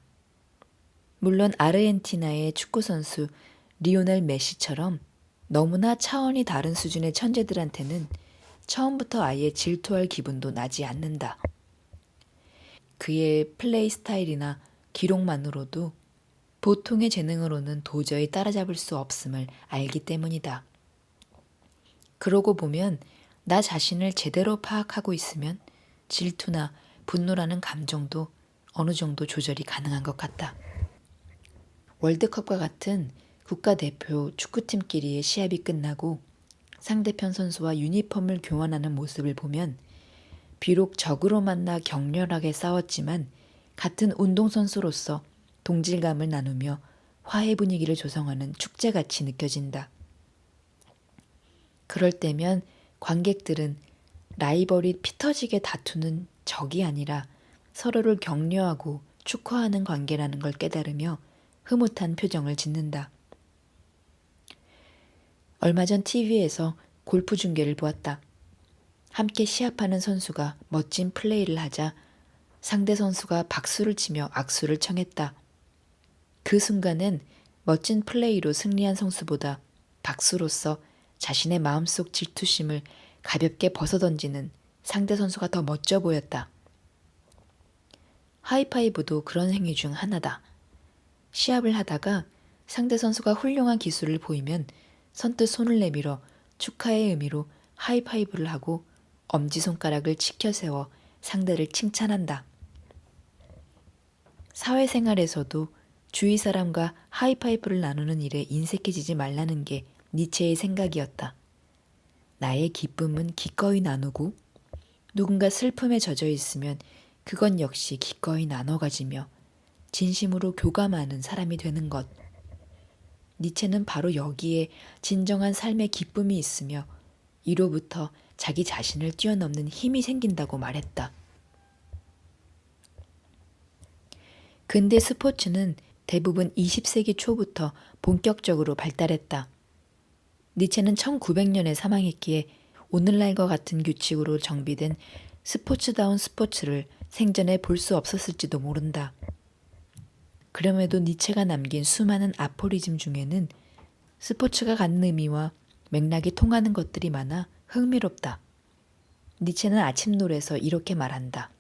물론 아르헨티나의 축구선수 리오넬 메시처럼 너무나 차원이 다른 수준의 천재들한테는 처음부터 아예 질투할 기분도 나지 않는다. 그의 플레이 스타일이나 기록만으로도 보통의 재능으로는 도저히 따라잡을 수 없음을 알기 때문이다. 그러고 보면 나 자신을 제대로 파악하고 있으면 질투나 분노라는 감정도 어느 정도 조절이 가능한 것 같다. 월드컵과 같은 국가대표 축구팀끼리의 시합이 끝나고 상대편 선수와 유니폼을 교환하는 모습을 보면 비록 적으로 만나 격렬하게 싸웠지만 같은 운동선수로서 동질감을 나누며 화해 분위기를 조성하는 축제같이 느껴진다. 그럴 때면 관객들은 라이벌이 피터지게 다투는 적이 아니라 서로를 격려하고 축하하는 관계라는 걸 깨달으며 흐뭇한 표정을 짓는다. 얼마 전 TV에서 골프 중계를 보았다. 함께 시합하는 선수가 멋진 플레이를 하자 상대 선수가 박수를 치며 악수를 청했다. 그 순간은 멋진 플레이로 승리한 선수보다 박수로서 자신의 마음속 질투심을 가볍게 벗어던지는 상대 선수가 더 멋져 보였다. 하이파이브도 그런 행위 중 하나다. 시합을 하다가 상대 선수가 훌륭한 기술을 보이면 선뜻 손을 내밀어 축하의 의미로 하이파이브를 하고 엄지손가락을 치켜 세워 상대를 칭찬한다. 사회생활에서도 주위 사람과 하이파이브를 나누는 일에 인색해지지 말라는 게 니체의 생각이었다. 나의 기쁨은 기꺼이 나누고 누군가 슬픔에 젖어 있으면 그건 역시 기꺼이 나눠 가지며 진심으로 교감하는 사람이 되는 것. 니체는 바로 여기에 진정한 삶의 기쁨이 있으며 이로부터 자기 자신을 뛰어넘는 힘이 생긴다고 말했다. 근대 스포츠는 대부분 20세기 초부터 본격적으로 발달했다. 니체는 1900년에 사망했기에 오늘날과 같은 규칙으로 정비된 스포츠다운 스포츠를 생전에 볼 수 없었을지도 모른다. 그럼에도 니체가 남긴 수많은 아포리즘 중에는 스포츠가 갖는 의미와 맥락이 통하는 것들이 많아 흥미롭다. 니체는 아침놀에서 이렇게 말한다.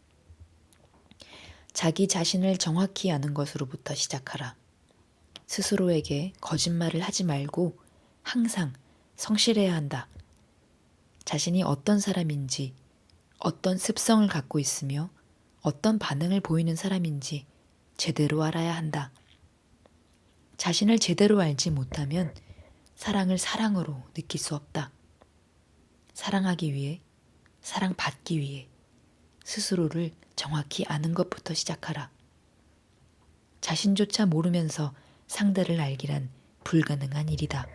자기 자신을 정확히 아는 것으로부터 시작하라. 스스로에게 거짓말을 하지 말고 항상 성실해야 한다. 자신이 어떤 사람인지, 어떤 습성을 갖고 있으며 어떤 반응을 보이는 사람인지 제대로 알아야 한다. 자신을 제대로 알지 못하면 사랑을 사랑으로 느낄 수 없다. 사랑하기 위해, 사랑받기 위해 스스로를 정확히 아는 것부터 시작하라. 자신조차 모르면서 상대를 알기란 불가능한 일이다.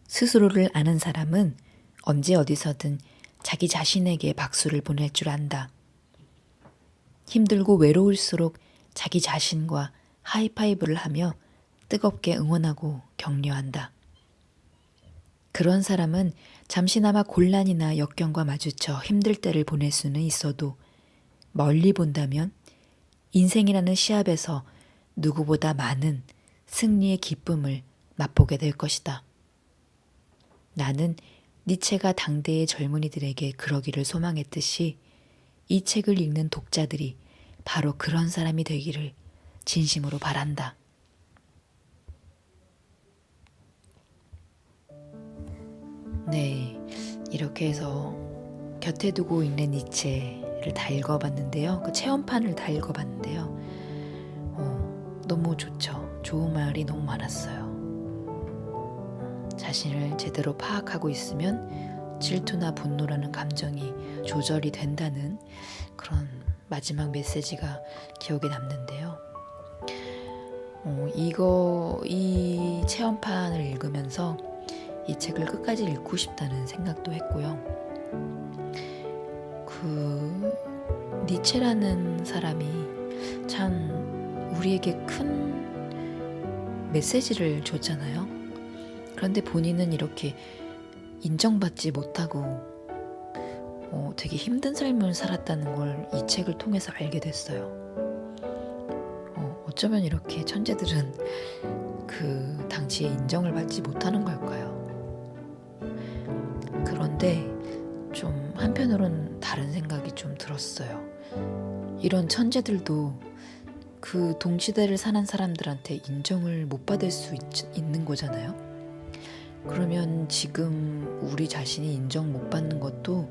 스스로를 아는 사람은 언제 어디서든 자기 자신에게 박수를 보낼 줄 안다. 힘들고 외로울수록 자기 자신과 하이파이브를 하며 뜨겁게 응원하고 격려한다. 그런 사람은 잠시나마 곤란이나 역경과 마주쳐 힘들 때를 보낼 수는 있어도 멀리 본다면 인생이라는 시합에서 누구보다 많은 승리의 기쁨을 맛보게 될 것이다. 나는 니체가 당대의 젊은이들에게 그러기를 소망했듯이 이 책을 읽는 독자들이 바로 그런 사람이 되기를 진심으로 바란다. 네, 이렇게 해서 곁에 두고 읽는 니체를 다 읽어봤는데요. 그 체험판을 다 읽어봤는데요. 너무 좋죠. 좋은 말이 너무 많았어요. 자신을 제대로 파악하고 있으면 질투나 분노라는 감정이 조절이 된다는 그런 마지막 메시지가 기억에 남는데요. 이 체험판을 읽으면서 이 책을 끝까지 읽고 싶다는 생각도 했고요. 그 니체라는 사람이 참 우리에게 큰 메시지를 줬잖아요. 그런데 본인은 이렇게 인정받지 못하고 되게 힘든 삶을 살았다는 걸 이 책을 통해서 알게 됐어요. 어쩌면 이렇게 천재들은 그 당시에 인정을 받지 못하는 걸까요? 그런데 좀 한편으론 다른 생각이 좀 들었어요. 이런 천재들도 그 동시대를 사는 사람들한테 인정을 못 받을 수 있는 거잖아요. 그러면 지금 우리 자신이 인정 못 받는 것도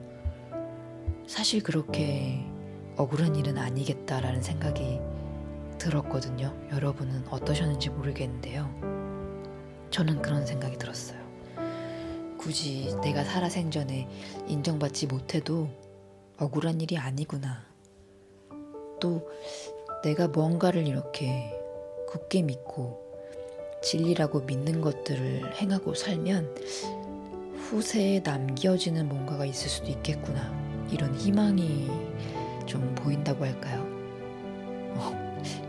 사실 그렇게 억울한 일은 아니겠다라는 생각이 들었거든요. 여러분은 어떠셨는지 모르겠는데요. 저는 그런 생각이 들었어요. 굳이 내가 살아생전에 인정받지 못해도 억울한 일이 아니구나. 또 내가 뭔가를 이렇게 굳게 믿고 진리라고 믿는 것들을 행하고 살면 후세에 남겨지는 뭔가가 있을 수도 있겠구나. 이런 희망이 좀 보인다고 할까요?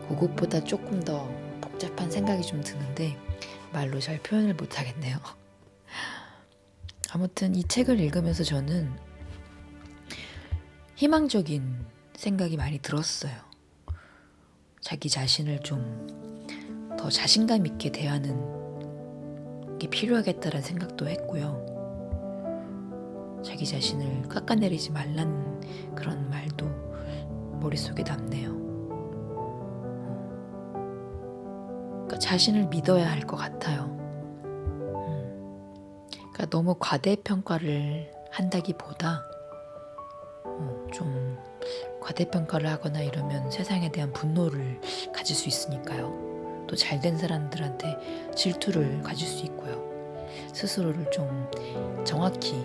그것보다 조금 더 복잡한 생각이 좀 드는데 말로 잘 표현을 못하겠네요. 아무튼 이 책을 읽으면서 저는 희망적인 생각이 많이 들었어요. 자기 자신을 좀 더 자신감 있게 대하는 게 필요하겠다라는 생각도 했고요. 자기 자신을 깎아내리지 말라는 그런 말도 머릿속에 남네요. 그러니까 자신을 믿어야 할 것 같아요. 그러니까 너무 과대평가를 한다기보다 좀 과대평가를 하거나 이러면 세상에 대한 분노를 가질 수 있으니까요. 또 잘된 사람들한테 질투를 가질 수 있고요. 스스로를 좀 정확히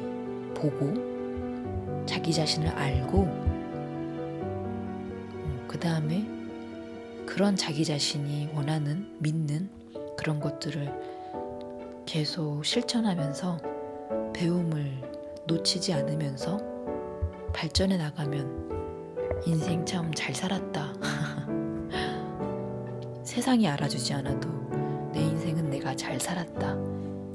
보고 자기 자신을 알고 그 다음에 그런 자기 자신이 원하는 믿는 그런 것들을 계속 실천하면서 배움을 놓치지 않으면서 발전해 나가면 인생 참 잘 살았다. 세상이 알아주지 않아도 내 인생은 내가 잘 살았다.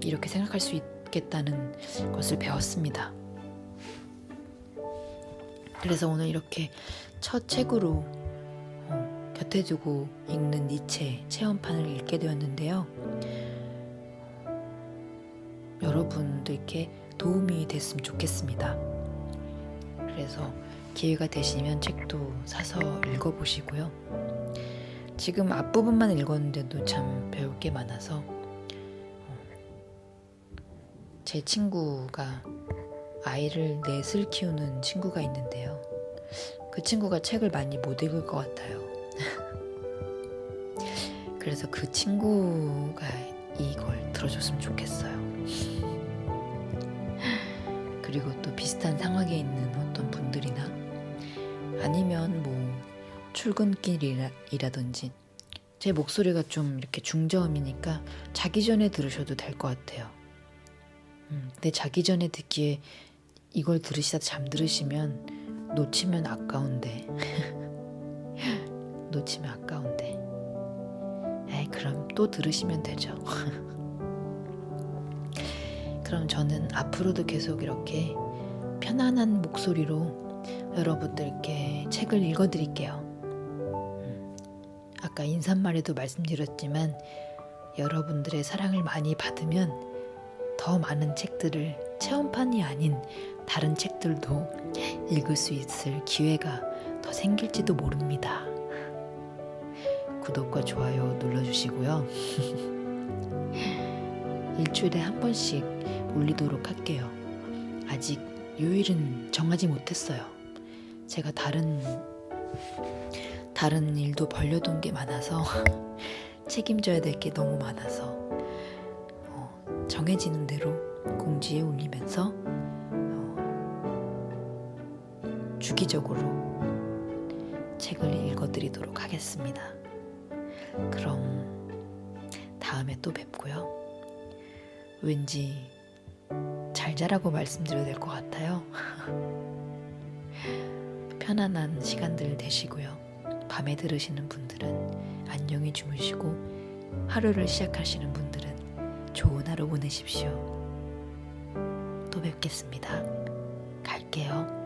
이렇게 생각할 수 있겠다는 것을 배웠습니다. 그래서 오늘 이렇게 첫 책으로 곁에 두고 읽는 니체 체험판을 읽게 되었는데요. 여러분들께 도움이 됐으면 좋겠습니다. 그래서 기회가 되시면 책도 사서 읽어보시고요. 지금 앞부분만 읽었는데도 참 배울 게 많아서 제 친구가 아이를 넷을 키우는 친구가 있는데요. 그 친구가 책을 많이 못 읽을 것 같아요. 그래서 그 친구가 이걸 들어줬으면 좋겠어요. 그리고 또 비슷한 상황에 있는 어떤 분들이나 아니면 뭐 출근길이라든지 제 목소리가 좀 이렇게 중저음이니까 자기 전에 들으셔도 될 것 같아요. 근데 자기 전에 듣기에 이걸 들으시다 잠들으시면 놓치면 아까운데 놓치면 아까운데 에이 그럼 또 들으시면 되죠. 그럼 저는 앞으로도 계속 이렇게 편안한 목소리로 여러분들께 책을 읽어드릴게요. 아까 인사말에도 말씀드렸지만 여러분들의 사랑을 많이 받으면 더 많은 책들을 체험판이 아닌 다른 책들도 읽을 수 있을 기회가 더 생길지도 모릅니다. 구독과 좋아요 눌러주시고요. 일주일에 한 번씩 올리도록 할게요. 아직 요일은 정하지 못했어요. 제가 다른 일도 벌려둔 게 많아서 책임져야 될 게 너무 많아서 정해지는 대로 공지에 올리면서 주기적으로 책을 읽어드리도록 하겠습니다. 그럼 다음에 또 뵙고요. 왠지 잘 자라고 말씀드려야 될 것 같아요. 편안한 시간들 되시고요. 밤에 들으시는 분들은 안녕히 주무시고 하루를 시작하시는 분들은 좋은 하루 보내십시오. 또 뵙겠습니다. 갈게요.